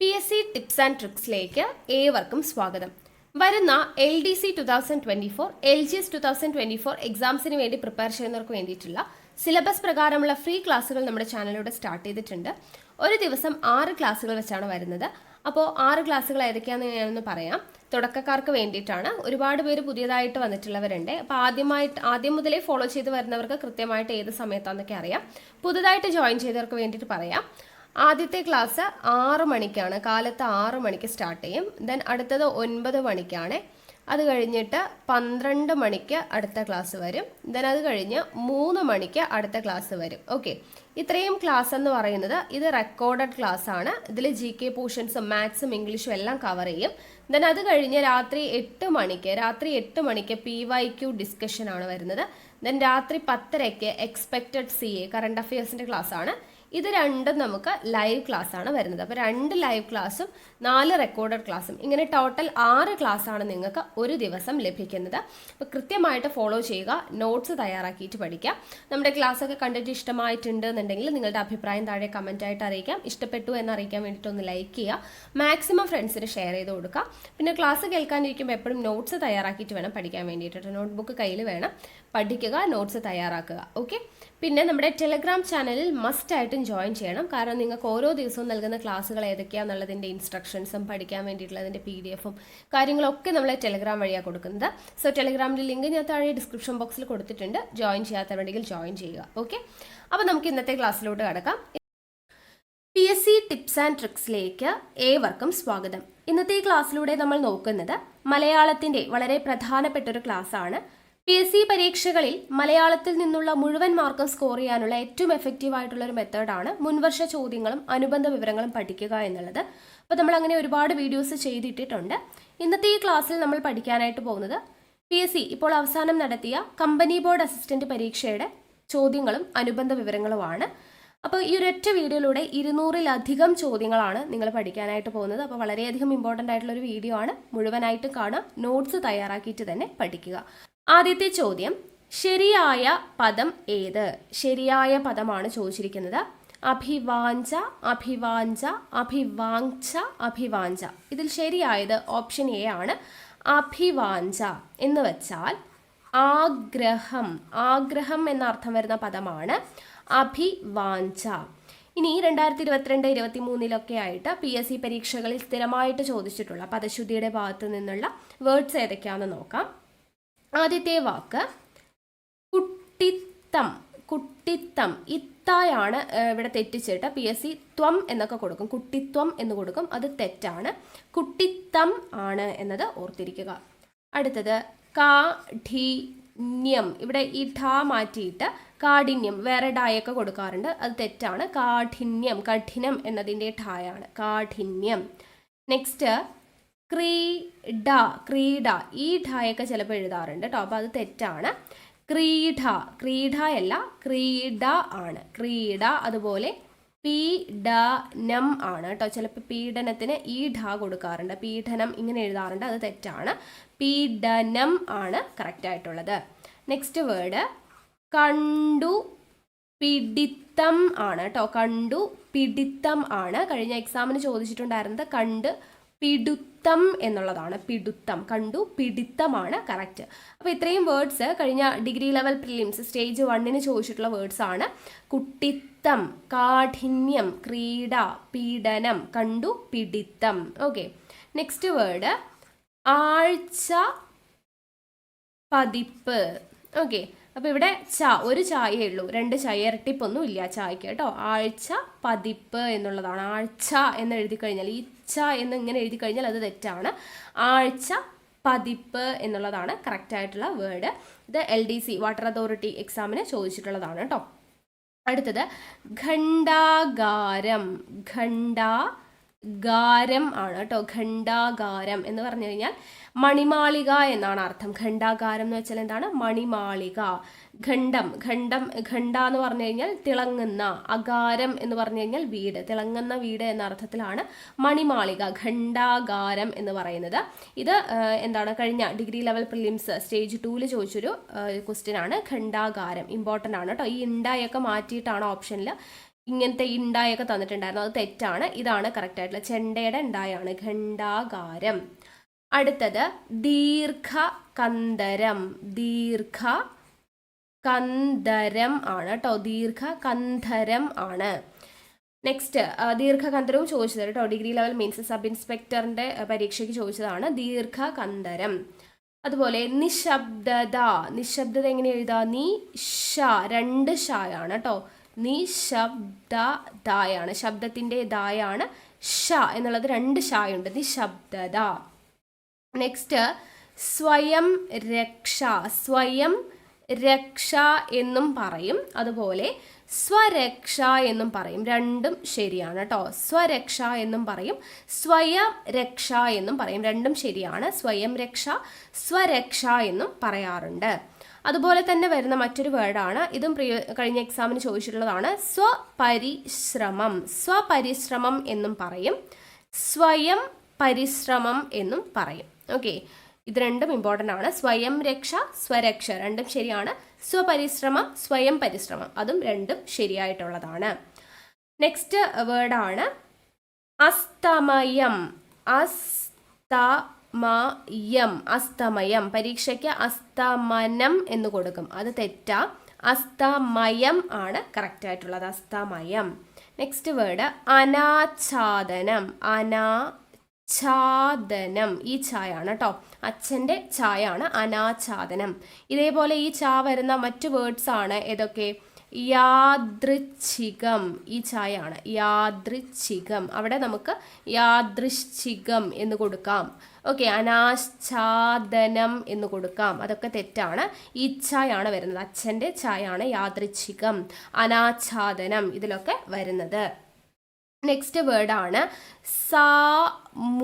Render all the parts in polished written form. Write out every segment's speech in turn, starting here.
PSC tips and ട്രിക്സിലേക്ക് ഏവർക്കും സ്വാഗതം. വരുന്ന LDC 2024, LGS 2024 എക്സാംസിന് വേണ്ടി പ്രിപ്പയർ ചെയ്യുന്നവർക്ക് വേണ്ടിയിട്ടുള്ള സിലബസ് പ്രകാരമുള്ള ഫ്രീ ക്ലാസ്സുകൾ നമ്മുടെ ചാനലിലൂടെ സ്റ്റാർട്ട് ചെയ്തിട്ടുണ്ട്. ഒരു ദിവസം 6 ക്ലാസ്സുകൾ വെച്ചാണ് വരുന്നത്. അപ്പോൾ 6 ക്ലാസ്സുകൾ ഏതൊക്കെയാണെന്ന് ഞാനൊന്ന് പറയാം. തുടക്കക്കാർക്ക് വേണ്ടിയിട്ടാണ്. ഒരുപാട് പേര് പുതിയതായിട്ട് വന്നിട്ടുള്ളവരുണ്ട്. അപ്പോൾ ആദ്യം മുതലേ ഫോളോ ചെയ്ത് വരുന്നവർക്ക് കൃത്യമായിട്ട് ഏത് സമയത്താണെന്നൊക്കെ അറിയാം. പുതുതായിട്ട് ജോയിൻ ചെയ്തവർക്ക് വേണ്ടിയിട്ട് പറയാം. ആദ്യത്തെ ക്ലാസ് 6 മണിക്കാണ്, കാലത്ത് 6 മണിക്ക് സ്റ്റാർട്ട് ചെയ്യും. ദെൻ അടുത്തത് 9 മണിക്കാണ്. അത് കഴിഞ്ഞിട്ട് 12 മണിക്ക് അടുത്ത ക്ലാസ് വരും. ദെൻ അത് കഴിഞ്ഞ് 3 മണിക്ക് അടുത്ത ക്ലാസ് വരും. ഓക്കെ, ഇത്രയും ക്ലാസ് എന്ന് പറയുന്നത് ഇത് റെക്കോർഡഡ് ക്ലാസ് ആണ്. ഇതിൽ GK പോർഷൻസും മാത്സും ഇംഗ്ലീഷും എല്ലാം കവർ ചെയ്യും. ദെൻ അത് കഴിഞ്ഞ് രാത്രി 8 മണിക്ക് PYQ ഡിസ്കഷൻ ആണ് വരുന്നത്. ദെൻ രാത്രി 10:30 എക്സ്പെക്റ്റഡ് CA കറണ്ട് അഫയേഴ്സിൻ്റെ ക്ലാസ് ആണ്. ഇത് രണ്ടും നമുക്ക് ലൈവ് ക്ലാസ് ആണ് വരുന്നത്. അപ്പോൾ 2 ലൈവ് ക്ലാസ്സും 4 റെക്കോർഡഡ് ക്ലാസ്സും, ഇങ്ങനെ ടോട്ടൽ 6 ക്ലാസ് ആണ് നിങ്ങൾക്ക് ഒരു ദിവസം ലഭിക്കുന്നത്. അപ്പോൾ കൃത്യമായിട്ട് ഫോളോ ചെയ്യുക, നോട്ട്സ് തയ്യാറാക്കിയിട്ട് പഠിക്കുക. നമ്മുടെ ക്ലാസ് ഒക്കെ കണ്ടിട്ട് ഇഷ്ടമായിട്ടുണ്ട് എന്നുണ്ടെങ്കിൽ നിങ്ങളുടെ അഭിപ്രായം താഴെ കമൻ്റ് ആയിട്ട് അറിയിക്കാം. ഇഷ്ടപ്പെട്ടു എന്ന് അറിയിക്കാൻ വേണ്ടിയിട്ട് ഒന്ന് ലൈക്ക് ചെയ്യുക, മാക്സിമം ഫ്രണ്ട്സിന് ഷെയർ ചെയ്ത് കൊടുക്കുക. പിന്നെ ക്ലാസ് കേൾക്കാനിരിക്കുമ്പോൾ എപ്പോഴും നോട്ട്സ് തയ്യാറാക്കിയിട്ട് വേണം പഠിക്കാൻ വേണ്ടിയിട്ട്. നോട്ട്ബുക്ക് കയ്യിൽ വേണം, പഠിക്കുക, നോട്ട്സ് തയ്യാറാക്കുക. ഓക്കെ, പിന്നെ നമ്മുടെ ടെലഗ്രാം ചാനലിൽ മസ്റ്റ് ആയിട്ടും ജോയിൻ ചെയ്യണം. കാരണം നിങ്ങൾക്ക് ഓരോ ദിവസവും നൽകുന്ന ക്ലാസ്സുകൾ ഏതൊക്കെയാണെന്നുള്ളതിൻ്റെ ഇൻസ്ട്രക്ഷൻസും പഠിക്കാൻ വേണ്ടിയിട്ടുള്ളതിൻ്റെ PDF-ഉം കാര്യങ്ങളൊക്കെ നമ്മൾ ടെലഗ്രാം വഴിയാണ് കൊടുക്കുന്നത്. സോ ടെലഗ്രാമിൻ്റെ ലിങ്ക് ഞാൻ താഴെ ഡിസ്ക്രിപ്ഷൻ ബോക്സിൽ കൊടുത്തിട്ടുണ്ട്. ജോയിൻ ചെയ്യാത്തവരുണ്ടെങ്കിൽ ജോയിൻ ചെയ്യുക. ഓക്കെ, അപ്പോൾ നമുക്ക് ഇന്നത്തെ ക്ലാസ്സിലോട്ട് കടക്കാം. PSC ടിപ്സ് ആൻഡ് ട്രിക്സിലേക്ക് ഏവർക്കും സ്വാഗതം. ഇന്നത്തെ ഈ ക്ലാസ്സിലൂടെ നമ്മൾ നോക്കുന്നത് മലയാളത്തിൻ്റെ വളരെ പ്രധാനപ്പെട്ട ഒരു ക്ലാസ്സാണ്. PSC പരീക്ഷകളിൽ മലയാളത്തിൽ നിന്നുള്ള മുഴുവൻ മാർക്കും സ്കോർ ചെയ്യാനുള്ള ഏറ്റവും എഫക്റ്റീവ് ആയിട്ടുള്ള ഒരു മെത്തേഡാണ് മുൻവർഷ ചോദ്യങ്ങളും അനുബന്ധ വിവരങ്ങളും പഠിക്കുക എന്നുള്ളത്. അപ്പോൾ നമ്മൾ അങ്ങനെ ഒരുപാട് വീഡിയോസ് ചെയ്തിട്ടിട്ടുണ്ട്. ഇന്നത്തെ ഈ ക്ലാസ്സിൽ നമ്മൾ പഠിക്കാനായിട്ട് പോകുന്നത് PSC ഇപ്പോൾ അവസാനം നടത്തിയ കമ്പനി ബോർഡ് അസിസ്റ്റന്റ് പരീക്ഷയുടെ ചോദ്യങ്ങളും അനുബന്ധ വിവരങ്ങളുമാണ്. അപ്പോൾ ഈ ഒരൊറ്റ വീഡിയോയിലൂടെ 200-ലധികം ചോദ്യങ്ങളാണ് നിങ്ങൾ പഠിക്കാനായിട്ട് പോകുന്നത്. അപ്പോൾ വളരെയധികം ഇമ്പോർട്ടൻ്റ് ആയിട്ടുള്ള ഒരു വീഡിയോ ആണ്. മുഴുവനായിട്ട് കാണുക, നോട്ട്സ് തയ്യാറാക്കിയിട്ട് തന്നെ പഠിക്കുക. ആദ്യത്തെ ചോദ്യം, ശരിയായ പദം ഏത്? ശരിയായ പദമാണ് ചോദിച്ചിരിക്കുന്നത്. അഭിവാഞ്ച, അഭിവാഞ്ച, അഭിവാഞ്ച, അഭിവാഞ്ച. ഇതിൽ ശരിയായത് ഓപ്ഷൻ A ആണ്. അഭിവാഞ്ച എന്ന് വെച്ചാൽ ആഗ്രഹം, ആഗ്രഹം എന്ന അർത്ഥം വരുന്ന പദമാണ് അഭിവാഞ്ച. ഇനി 2022-23 ആയിട്ട് PSC പരീക്ഷകളിൽ സ്ഥിരമായിട്ട് ചോദിച്ചിട്ടുള്ള പദശുദ്ധിയുടെ ഭാഗത്ത് നിന്നുള്ള വേർഡ്സ് ഏതൊക്കെയാണെന്ന് നോക്കാം. ആദ്യത്തെ വാക്ക് കുട്ടിത്തം. കുട്ടിത്തം ഇത്തായാണ് ഇവിടെ തെറ്റിച്ചിട്ട് PSC ത്വം എന്നൊക്കെ കൊടുക്കും, കുട്ടിത്വം എന്ന് കൊടുക്കും. അത് തെറ്റാണ്. കുട്ടിത്തം ആണ് എന്നത് ഓർത്തിരിക്കുക. അടുത്തത് കാഠിന്യം. ഇവിടെ ഈ ഠ മാറ്റിയിട്ട് കാഠിന്യം, വേറെ ഡായൊക്കെ കൊടുക്കാറുണ്ട്, അത് തെറ്റാണ്. കാഠിന്യം, കഠിനം എന്നതിൻ്റെ ഠായാണ് കാഠിന്യം. നെക്സ്റ്റ് ക്രീഡ. ക്രീഡ, ഈ ഠായൊക്കെ ചിലപ്പോൾ എഴുതാറുണ്ട് കേട്ടോ, അപ്പോൾ അത് തെറ്റാണ്. ക്രീഡ, ക്രീഡയല്ല ക്രീഡ ആണ്, ക്രീഡ. അതുപോലെ പീഡനം ആണ് കേട്ടോ, ചിലപ്പോൾ പീഡനത്തിന് ഈ ഢ കൊടുക്കാറുണ്ട്, പീഡനം ഇങ്ങനെ എഴുതാറുണ്ട്, അത് തെറ്റാണ്. പീഡനം ആണ് കറക്റ്റ് ആയിട്ടുള്ളത്. നെക്സ്റ്റ് വേർഡ് കണ്ടു പിടിത്തം ആണ് കേട്ടോ, കണ്ടു പിടിത്തം ആണ്. കഴിഞ്ഞ എക്സാമിന് ചോദിച്ചിട്ടുണ്ടായിരുന്നത് കണ്ട് പിടുത്തം എന്നുള്ളതാണ്. പിടുത്തം, കണ്ടു പിടിത്തമാണ് കറക്റ്റ്. അപ്പോൾ ഇത്രയും വേർഡ്സ് കഴിഞ്ഞ ഡിഗ്രി ലെവൽ പ്രിലിംസ് സ്റ്റേജ് 1-ന് ചോദിച്ചിട്ടുള്ള വേർഡ്സ് ആണ്. കുട്ടിത്തം, കാഠിന്യം, ക്രീഡ, പീഡനം, കണ്ടു പിടിത്തം. ഓക്കെ, നെക്സ്റ്റ് വേർഡ് ആഴ്ച പതിപ്പ്. ഓക്കെ, അപ്പോൾ ഇവിടെ ഒരു ചായയേ ഉള്ളൂ, 2 ചായ, ഇരട്ടിപ്പൊന്നും ഇല്ല ചായക്ക് കേട്ടോ. ആഴ്ച പതിപ്പ് എന്നുള്ളതാണ്. ആഴ്ച എന്ന് എഴുതി കഴിഞ്ഞാൽ, ഈ ച എന്ന് ഇങ്ങനെ എഴുതി കഴിഞ്ഞാൽ അത് തെറ്റാണ്. ആഴ്ച പതിപ്പ് എന്നുള്ളതാണ് കറക്റ്റ് ആയിട്ടുള്ള വേർഡ്. ഇത് LDC വാട്ടർ അതോറിറ്റി എക്സാമിന് ചോദിച്ചിട്ടുള്ളതാണ് കേട്ടോ. അടുത്തത് ഘണ്ടാകാരം. ഘണ്ടാകാരം ആണ് കേട്ടോ, ഘണ്ടാകാരം എന്ന് പറഞ്ഞു കഴിഞ്ഞാൽ മണിമാളിക എന്നാണ് അർത്ഥം. ഘണ്ടാകാരം എന്ന് വെച്ചാൽ എന്താണ്? മണിമാളിക. ഖണ്ഡം, ഖണ്ഡം, ഖണ്ഡ എന്ന് പറഞ്ഞു കഴിഞ്ഞാൽ തിളങ്ങുന്ന, അകാരം എന്ന് പറഞ്ഞു കഴിഞ്ഞാൽ വീട്, തിളങ്ങുന്ന വീട് എന്ന അർത്ഥത്തിലാണ് മണിമാളിക, ഖണ്ഡാകാരം എന്ന് പറയുന്നത്. ഇത് എന്താണ്, കഴിഞ്ഞ ഡിഗ്രി ലെവൽ പ്രിലിംസ് സ്റ്റേജ് 2-ൽ ചോദിച്ചൊരു ക്വസ്റ്റ്യൻ ആണ്. ഖണ്ഡാകാരം ഇമ്പോർട്ടൻ്റ് ആണ് കേട്ടോ. ഈ ഉണ്ടായൊക്കെ മാറ്റിയിട്ടാണ് ഓപ്ഷനിൽ ഇങ്ങനത്തെ ഇണ്ടായൊക്കെ തന്നിട്ടുണ്ടായിരുന്നു, അത് തെറ്റാണ്. ഇതാണ് കറക്റ്റ് ആയിട്ടുള്ള ചെണ്ടയുടെ ഉണ്ടായാണ് ഘണ്ടാകാരം. അടുത്തത് ദീർഘകന്ധരം. ദീർഘകന്ധരം ആണ് കേട്ടോ, ദീർഘകന്ധരം ആണ്. നെക്സ്റ്റ് ദീർഘകന്ധരവും ചോദിച്ചത് കേട്ടോ, ഡിഗ്രി ലെവൽ മീൻസ് സബ് ഇൻസ്പെക്ടറിന്റെ പരീക്ഷയ്ക്ക് ചോദിച്ചതാണ് ദീർഘകന്ധരം. അതുപോലെ നിശബ്ദത. നിശബ്ദത എങ്ങനെ എഴുതാ? രണ്ട് ഷായാണ് കേട്ടോ, നിശബ്ദതായാണ്, ശബ്ദത്തിന്റെ ദായാണ് ഷ എന്നുള്ളത്, രണ്ട് ഷായുണ്ട്, നിശബ്ദത. നെക്സ്റ്റ് സ്വയം രക്ഷ. സ്വയം രക്ഷ എന്നും പറയും, അതുപോലെ സ്വരക്ഷ എന്നും പറയും, രണ്ടും ശരിയാണ് കേട്ടോ. സ്വരക്ഷ എന്നും പറയും, സ്വയം രക്ഷ എന്നും പറയും, രണ്ടും ശരിയാണ്. സ്വയം രക്ഷ, സ്വരക്ഷ എന്നും പറയാറുണ്ട്. അതുപോലെ തന്നെ വരുന്ന മറ്റൊരു വേർഡാണ്, ഇതും കഴിഞ്ഞ എക്സാമിന് ചോദിച്ചിട്ടുള്ളതാണ്, സ്വപരിശ്രമം. സ്വപരിശ്രമം എന്നും പറയും, സ്വയം പരിശ്രമം എന്നും പറയും. ഓക്കെ, ഇത് രണ്ടും ഇമ്പോർട്ടൻ്റ് ആണ്. സ്വയം രക്ഷ, സ്വരക്ഷ രണ്ടും ശരിയാണ്. സ്വപരിശ്രമം, സ്വയം പരിശ്രമം അതും രണ്ടും ശരിയായിട്ടുള്ളതാണ്. നെക്സ്റ്റ് വേർഡാണ് അസ്തമയം. അസ്തമയം, അസ്തമയം. പരീക്ഷയ്ക്ക് അസ്തമനം എന്ന് കൊടുക്കും, അത് തെറ്റാ. അസ്തമയം ആണ് കറക്റ്റ് ആയിട്ടുള്ളത്, അസ്തമയം. നെക്സ്റ്റ് വേർഡ് അനാച്ഛാദനം. അനാച്ഛാദനം, ഈ ചായാണ് കേട്ടോ, അച്ഛൻ്റെ ചായാണ് അനാച്ഛാദനം. ഇതേപോലെ ഈ ചാ വരുന്ന മറ്റു വേർഡ്സ് ആണ് ഏതൊക്കെ? യാദൃച്ഛികം, ഈ ചായാണ് യാദൃച്ഛികം, അവിടെ നമുക്ക് യാദൃശ്ചികം എന്ന് കൊടുക്കാം. ഓക്കെ, അനാച്ഛാദനം എന്ന് കൊടുക്കാം, അതൊക്കെ തെറ്റാണ്. ഈ ചായാണ് വരുന്നത്, അച്ഛൻ്റെ ചായാണ് യാദൃച്ഛികം, അനാച്ഛാദനം ഇതിലൊക്കെ വരുന്നത്. നെക്സ്റ്റ് വേർഡാണ് സാമൂഹ്യ.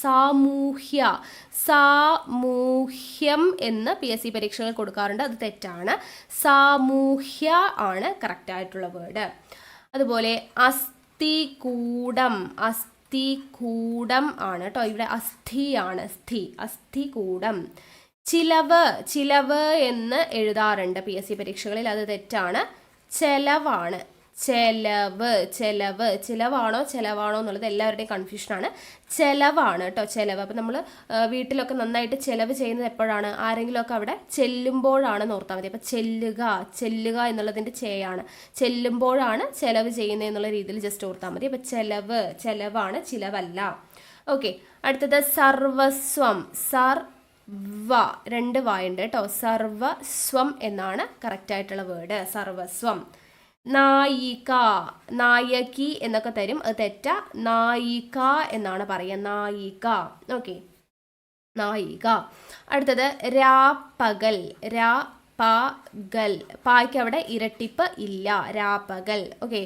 സാമൂഹ്യ, സാമൂഹ്യം എന്ന് PSC പരീക്ഷകൾ കൊടുക്കാറുണ്ട്, അത് തെറ്റാണ്. സാമൂഹ്യ ആണ് കറക്റ്റ് ആയിട്ടുള്ള വേർഡ്. അതുപോലെ അസ്ഥികൂടം. അസ്ഥികൂടം ആണ് കേട്ടോ, ഇവിടെ അസ്ഥിയാണ്, അസ്ഥികൂടം. ചിലവ്. ചിലവ് എന്ന് എഴുതാറുണ്ട് PSC പരീക്ഷകളിൽ, അത് തെറ്റാണ്. ചെലവാണ്, ചെലവ്. ചെലവ്, ചിലവാണോ ചെലവാണോ എന്നുള്ളത് എല്ലാവരുടെയും കൺഫ്യൂഷനാണ്. ചെലവാണ് കേട്ടോ, ചെലവ്. അപ്പം നമ്മൾ വീട്ടിലൊക്കെ നന്നായിട്ട് ചെലവ് ചെയ്യുന്നത് എപ്പോഴാണ്? ആരെങ്കിലുമൊക്കെ അവിടെ ചെല്ലുമ്പോഴാണെന്ന് ഓർത്താൽ മതി. അപ്പം ചെല്ലുക, ചെല്ലുക എന്നുള്ളതിൻ്റെ ചേയാണ്, ചെല്ലുമ്പോഴാണ് ചെലവ് ചെയ്യുന്നത് എന്നുള്ള രീതിയിൽ ജസ്റ്റ് ഓർത്താൽ മതി. അപ്പം ചെലവ്, ചെലവാണ്, ചിലവല്ല. ഓക്കെ, അടുത്തത് സർവസ്വം. സർവ, രണ്ട് വായുണ്ട് കേട്ടോ, സർവസ്വം എന്നാണ് കറക്റ്റ് ആയിട്ടുള്ള വേർഡ്, സർവസ്വം. നായിക. നായകി എന്നൊക്കെ തരും, അത് തെറ്റാ. നായിക എന്നാണ് പറയുക, നായിക. ഓക്കെ, നായിക. അടുത്തത് രാപ്പകൽ. രാപ്പകൽ, പായ്ക്ക് അവിടെ ഇരട്ടിപ്പ് ഇല്ല, രാപ്പകൽ. ഓക്കെ,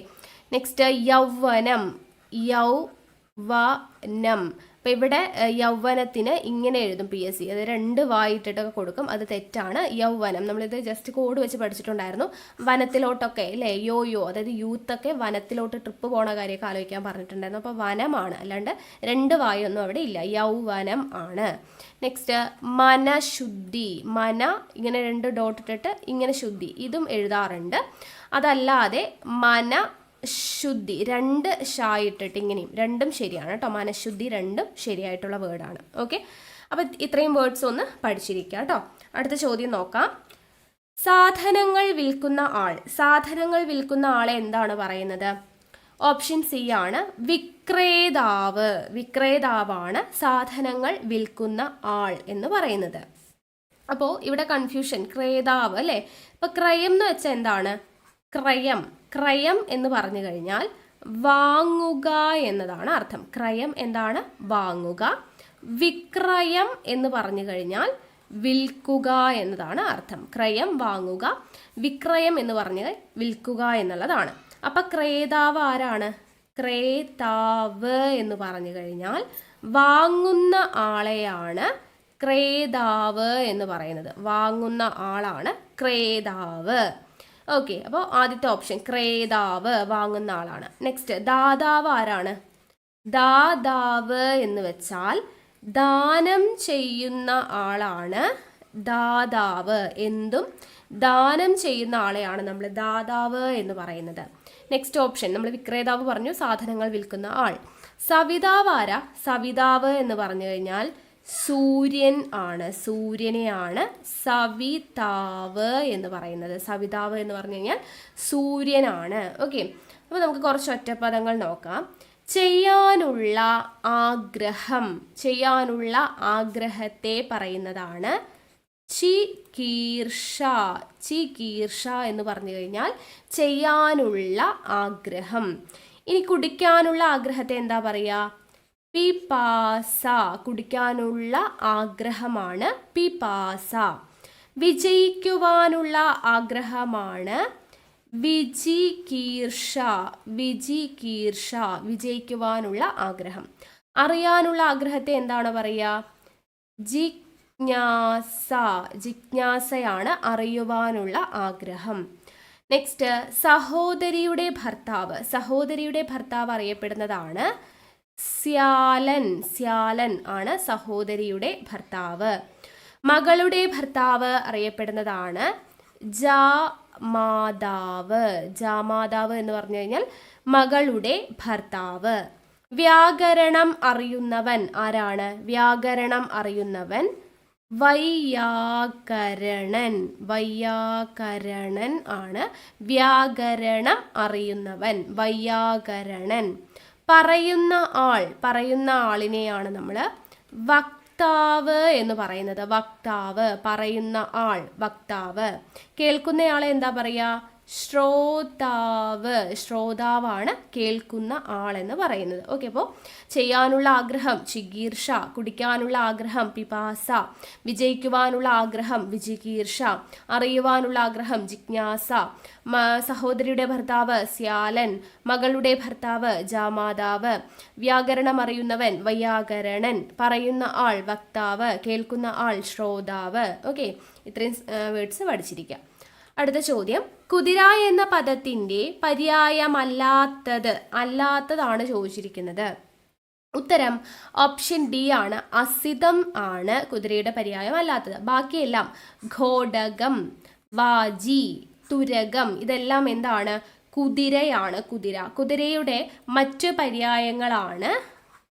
നെക്സ്റ്റ് യൗവനം. യൗവനം, അപ്പം ഇവിടെ യൗവനത്തിന് ഇങ്ങനെ എഴുതും PSC, അത് രണ്ട് വായിട്ടിട്ടൊക്കെ കൊടുക്കും, അത് തെറ്റാണ്. യൗവനം, നമ്മളിത് ജസ്റ്റ് കോഡ് വെച്ച് പഠിച്ചിട്ടുണ്ടായിരുന്നു. വനത്തിലോട്ടൊക്കെ അല്ലേ, യോ, അതായത് യൂത്തൊക്കെ വനത്തിലോട്ട് ട്രിപ്പ് പോണ കാര്യമൊക്കെ ആലോചിക്കാൻ പറഞ്ഞിട്ടുണ്ടായിരുന്നു. അപ്പോൾ വനമാണ്, അല്ലാണ്ട് രണ്ട് വായൊന്നും അവിടെ ഇല്ല, യൗവനം ആണ്. നെക്സ്റ്റ് മനഃശുദ്ധി. മന ഇങ്ങനെ രണ്ട് ഡോട്ട് ഇട്ടിട്ട് ഇങ്ങനെ ശുദ്ധി, ഇതും എഴുതാറുണ്ട്. അതല്ലാതെ മനഃശുദ്ധി രണ്ട് ഷായിട്ടിട്ട് ഇങ്ങനെയും, രണ്ടും ശരിയാണ് കേട്ടോ, മനഃശുദ്ധി രണ്ടും ശരിയായിട്ടുള്ള വേർഡാണ്. ഓക്കെ, അപ്പം ഇത്രയും വേർഡ്സ് ഒന്ന് പഠിച്ചിരിക്കുക കേട്ടോ. അടുത്ത ചോദ്യം നോക്കാം. സാധനങ്ങൾ വിൽക്കുന്ന ആൾ. സാധനങ്ങൾ വിൽക്കുന്ന ആളെ എന്താണ് പറയുന്നത്? ഓപ്ഷൻ സി ആണ് വിക്രേതാവ്. വിക്രേതാവാണ് സാധനങ്ങൾ വിൽക്കുന്ന ആൾ എന്ന് പറയുന്നത്. അപ്പോൾ ഇവിടെ കൺഫ്യൂഷൻ, ക്രേതാവ് അല്ലേ. അപ്പോൾ ക്രയം എന്ന് വെച്ചാൽ എന്താണ്? ക്രയം. ക്രയം എന്ന് പറഞ്ഞു കഴിഞ്ഞാൽ വാങ്ങുക എന്നതാണ് അർത്ഥം. ക്രയം എന്താണ്? വാങ്ങുക. വിക്രയം എന്ന് പറഞ്ഞു കഴിഞ്ഞാൽ വിൽക്കുക എന്നതാണ് അർത്ഥം. ക്രയം വാങ്ങുക, വിക്രയം എന്ന് പറഞ്ഞാൽ വിൽക്കുക എന്നുള്ളതാണ്. അപ്പം ക്രേതാവ് ആരാണ്? ക്രേതാവ് എന്ന് പറഞ്ഞു കഴിഞ്ഞാൽ വാങ്ങുന്ന ആളെയാണ് ക്രേതാവ് എന്ന് പറയുന്നത്. വാങ്ങുന്ന ആളാണ് ക്രേതാവ്. ഓക്കെ, അപ്പോൾ ആദ്യത്തെ ഓപ്ഷൻ ക്രേതാവ്, വാങ്ങുന്ന ആളാണ്. നെക്സ്റ്റ് ദാതാവ് ആരാണ്? ദാതാവ് എന്ന് വെച്ചാൽ ദാനം ചെയ്യുന്ന ആളാണ് ദാതാവ്. എന്തും ദാനം ചെയ്യുന്ന ആളെയാണ് നമ്മൾ ദാതാവ് എന്ന് പറയുന്നത്. നെക്സ്റ്റ് ഓപ്ഷൻ, നമ്മൾ വിക്രേതാവ് പറഞ്ഞു, സാധനങ്ങൾ വിൽക്കുന്ന ആൾ. സവിതാവ് ആരാ? സവിതാവ് എന്ന് പറഞ്ഞു കഴിഞ്ഞാൽ സൂര്യൻ ആണ്. സൂര്യനെയാണ് സവിതാവ് എന്ന് പറയുന്നത്. സവിതാവ് എന്ന് പറഞ്ഞു കഴിഞ്ഞാൽ സൂര്യനാണ്. ഓക്കെ, അപ്പോൾ നമുക്ക് കുറച്ച് ഒറ്റപ്പദങ്ങൾ നോക്കാം. ചെയ്യാനുള്ള ആഗ്രഹം, ചെയ്യാനുള്ള ആഗ്രഹത്തെ പറയുന്നതാണ് ചികീർഷ. ചികീർഷ എന്ന് പറഞ്ഞു കഴിഞ്ഞാൽ ചെയ്യാനുള്ള ആഗ്രഹം. ഇനി കുടിക്കാനുള്ള ആഗ്രഹത്തെ എന്താ പറയുക? പിപാസ. കുടിക്കാനുള്ള ആഗ്രഹമാണ് പിപാസ. വിജയിക്കുവാനുള്ള ആഗ്രഹമാണ് വിജികീർഷ. വിജികീർഷ, വിജയിക്കുവാനുള്ള ആഗ്രഹം. അറിയാനുള്ള ആഗ്രഹത്തെ എന്താണ് പറയുക? ജിജ്ഞാസ. ജിജ്ഞാസയാണ് അറിയുവാനുള്ള ആഗ്രഹം. നെക്സ്റ്റ്, സഹോദരിയുടെ ഭർത്താവ്. സഹോദരിയുടെ ഭർത്താവ് അറിയപ്പെടുന്നതാണ് സ്യാലൻ. സ്യാലൻ ആണ് സഹോദരിയുടെ ഭർത്താവ്. മകളുടെ ഭർത്താവ് അറിയപ്പെടുന്നതാണ് ജാമാതാവ്. ജാമാതാവ് എന്ന് പറഞ്ഞു കഴിഞ്ഞാൽ മകളുടെ ഭർത്താവ്. വ്യാകരണം അറിയുന്നവൻ ആരാണ്? വ്യാകരണം അറിയുന്നവൻ വൈയാകരണൻ. വൈയാകരണൻ ആണ് വ്യാകരണം അറിയുന്നവൻ, വൈയാകരണൻ. പറയുന്ന ആൾ, പറയുന്ന ആളിനെയാണ് നമ്മൾ വക്താവ് എന്ന് പറയുന്നത്. വക്താവ്, പറയുന്ന ആൾ, വക്താവ്. കേൾക്കുന്നയാളെ എന്താ പറയുക? ശ്രോതാവ്. ശ്രോതാവാണ് കേൾക്കുന്ന ആളെന്ന് പറയുന്നത്. ഓക്കെ, അപ്പോൾ ചെയ്യാനുള്ള ആഗ്രഹം ചികീർഷ, കുടിക്കാനുള്ള ആഗ്രഹം പിപാസ, വിജയിക്കുവാനുള്ള ആഗ്രഹം വിജികീർഷ, അറിയുവാനുള്ള ആഗ്രഹം ജിജ്ഞാസ, സഹോദരിയുടെ ഭർത്താവ് സ്യാലൻ, മകളുടെ ഭർത്താവ് ജാമാതാവ്, വ്യാകരണം അറിയുന്നവൻ വൈയാകരണൻ, പറയുന്ന ആൾ വക്താവ്, കേൾക്കുന്ന ആൾ ശ്രോതാവ്. ഓക്കെ, ഇത്രയും വേർഡ്സ് പഠിച്ചിരിക്കാം. അടുത്ത ചോദ്യം, കുതിര എന്ന പദത്തിന്റെ പര്യായമല്ലാത്തത്, അല്ലാത്തതാണ് ചോദിച്ചിരിക്കുന്നത്. ഉത്തരം ഓപ്ഷൻ ഡി ആണ്. അസിതം ആണ് കുതിരയുടെ പര്യായം അല്ലാത്തത്. ബാക്കിയെല്ലാം ഘോടകം, വാജി, തുരകം ഇതെല്ലാം എന്താണ്? കുതിരയാണ്. കുതിര. കുതിരയുടെ മറ്റ് പര്യായങ്ങളാണ്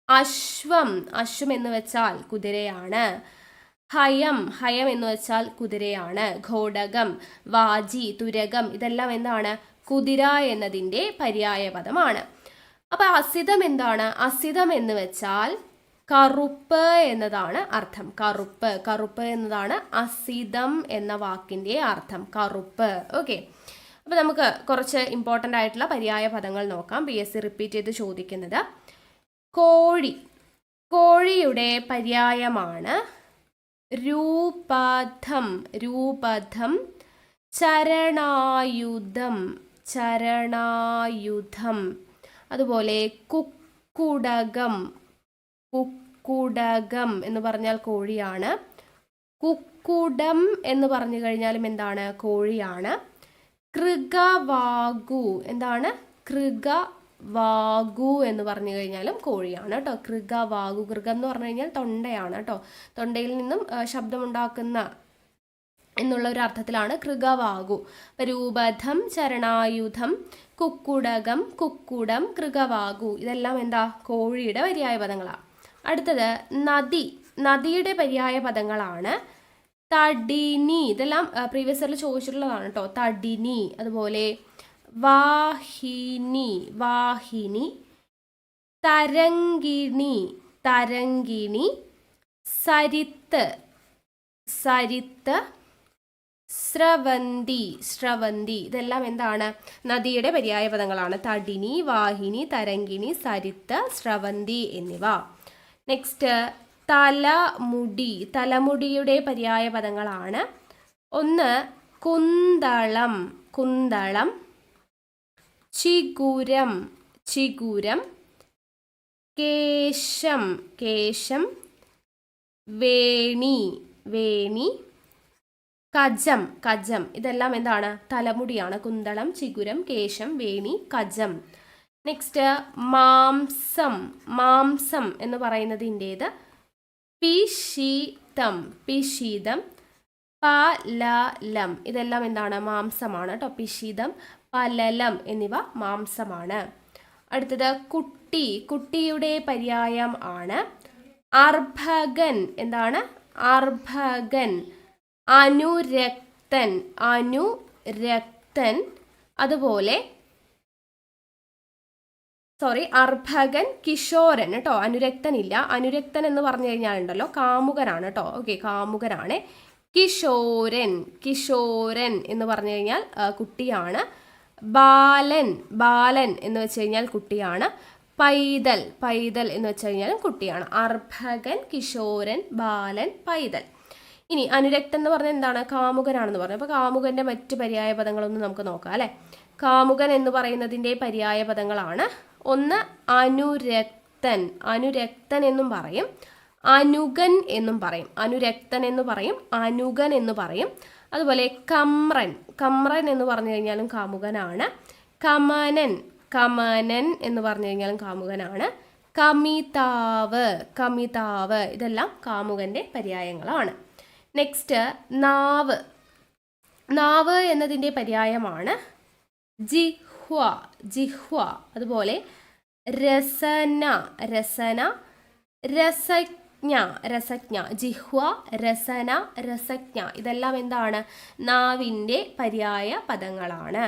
അശ്വം. അശ്വം എന്ന് വെച്ചാൽ കുതിരയാണ്. ഹയം, ഹയം എന്ന് വെച്ചാൽ കുതിരയാണ്. ഘോടകം, വാജി, തുരകം ഇതെല്ലാം എന്താണ്? കുതിര എന്നതിൻ്റെ പര്യായ പദമാണ്. അപ്പൊ അസിതം എന്താണ്? അസിതം എന്ന് വെച്ചാൽ കറുപ്പ് എന്നതാണ് അർത്ഥം. കറുപ്പ്, കറുപ്പ് എന്നതാണ് അസിതം എന്ന വാക്കിന്റെ അർത്ഥം, കറുപ്പ്. ഓക്കെ, അപ്പൊ നമുക്ക് കുറച്ച് ഇമ്പോർട്ടൻ്റ് ആയിട്ടുള്ള പര്യായ പദങ്ങൾ നോക്കാം. PSC റിപ്പീറ്റ് ചെയ്ത് ചോദിക്കുന്നത്. കോഴി, കോഴിയുടെ പര്യായമാണ് രൂപധം. രൂപധം. ചരണായുധം, ചരണായുധം. അതുപോലെ കുക്കുടകം, കുക്കുടകം എന്ന് പറഞ്ഞാൽ കോഴിയാണ്. കുക്കുടം എന്ന് പറഞ്ഞു കഴിഞ്ഞാലും എന്താണ്? കോഴിയാണ്. കൃഗവാഗു, എന്താണ്? കൃഗവാഗു എന്ന് പറഞ്ഞു കഴിഞ്ഞാലും കോഴിയാണ് കേട്ടോ. കൃഗവാഗു, കൃഗം എന്ന് പറഞ്ഞു കഴിഞ്ഞാൽ തൊണ്ടയാണ് കേട്ടോ. തൊണ്ടയിൽ നിന്നും ശബ്ദമുണ്ടാക്കുന്ന എന്നുള്ള ഒരു അർത്ഥത്തിലാണ് കൃഗവാഗു. രൂപധം, ചരണായുധം, കുക്കുടകം, കുക്കുടം, കൃഗവാഗു ഇതെല്ലാം എന്താ? കോഴിയുടെ പര്യായ പദങ്ങളാണ്. അടുത്തത് നദി. നദിയുടെ പര്യായ പദങ്ങളാണ് തടിനി. ഇതെല്ലാം പ്രീവിയസ് ഇയറിൽ ചോദിച്ചിട്ടുള്ളതാണ് കേട്ടോ. തടിനി. അതുപോലെ വാഹിനി, വാഹിനി. തരംഗിണി, തരംഗിണി. സരിത്ത്, സരിത്ത്. സ്രവന്തി, സ്രവന്തി ഇതെല്ലാം എന്താണ്? നദിയുടെ പര്യായ പദങ്ങളാണ്. തടിനി, വാഹിനി, തരംഗിണി, സരിത്ത്, സ്രവന്തി എന്നിവ. നെക്സ്റ്റ് തലമുടി. തലമുടിയുടെ പര്യായ പദങ്ങളാണ് ഒന്ന് കുന്തളം, കുന്തളം. ചിഗുരം, ചിഗുരം. കേശം, കേശം. വേണി, വേണി. കജം, കജം ഇതെല്ലാം എന്താണ്? തലമുടിയാണ്. കുന്തളം, ചിഗുരം, കേശം, വേണി, കജം. നെക്സ്റ്റ് മാംസം. മാംസം എന്ന് പറയുന്നതിൻ്റേത് പിശീതം, പിശീതം. പലലം ഇതെല്ലാം എന്താണ്? മാംസമാണ് കേട്ടോ. പിശിതം, പലലം എന്നിവ മാംസമാണ്. അടുത്തത് കുട്ടി. കുട്ടിയുടെ പര്യായം ആണ് അർഭകൻ. എന്താണ്? അർഭകൻ. അനുരക്തൻ. അനുരക്തൻ. അതുപോലെ അർഭകൻ, കിഷോരൻ കേട്ടോ. അനുരക്തൻ ഇല്ല. അനുരക്തൻ എന്ന് പറഞ്ഞു കഴിഞ്ഞാൽ ഉണ്ടല്ലോ കാമുകനാണ് കേട്ടോ. ഓക്കെ, കാമുകനാണ്. കിഷോരൻ. കിഷോരൻ എന്ന് പറഞ്ഞു കഴിഞ്ഞാൽ കുട്ടിയാണ്. ബാലൻ. ബാലൻ എന്ന് വെച്ച് കഴിഞ്ഞാൽ കുട്ടിയാണ്. പൈതൽ. പൈതൽ എന്ന് വെച്ച് കഴിഞ്ഞാൽ കുട്ടിയാണ്. അർഭകൻ, കിഷോരൻ, ബാലൻ, പൈതൽ. ഇനി അനുരക്തൻ എന്ന് പറഞ്ഞാൽ എന്താണ്? കാമുകനാണെന്ന് പറഞ്ഞു. അപ്പോൾ കാമുകന്റെ മറ്റ് പര്യായ പദങ്ങളൊന്നും നമുക്ക് നോക്കാം അല്ലേ. കാമുകൻ എന്ന് പറയുന്നതിൻ്റെ പര്യായ പദങ്ങളാണ് ഒന്ന് അനുരക്തൻ. അനുരക്തൻ എന്നും പറയും, അനുഗൻ എന്നും പറയും. അനുരക്തൻ എന്ന് പറയും, അനുഗൻ എന്ന് പറയും. അതുപോലെ കമ്രൻ. കമ്രൻ എന്ന് പറഞ്ഞു കഴിഞ്ഞാലും കാമുകനാണ്. കമനൻ. കമനൻ എന്ന് പറഞ്ഞു കഴിഞ്ഞാലും കാമുകനാണ്. കമിതാവ്. കമിതാവ്. ഇതെല്ലാം കാമുകന്റെ പര്യായങ്ങളാണ്. നെക്സ്റ്റ് നാവ്. നാവ് എന്നതിൻ്റെ പര്യായമാണ് ജിഹ്വ. ജിഹ്വ. അതുപോലെ രസന. രസന. രസജ്ഞ. രസജ്ഞ. ജിഹ്വ, രസന, രസജ്ഞ. ഇതെല്ലാം എന്താണ്? നാവിൻ്റെ പര്യായ പദങ്ങളാണ്.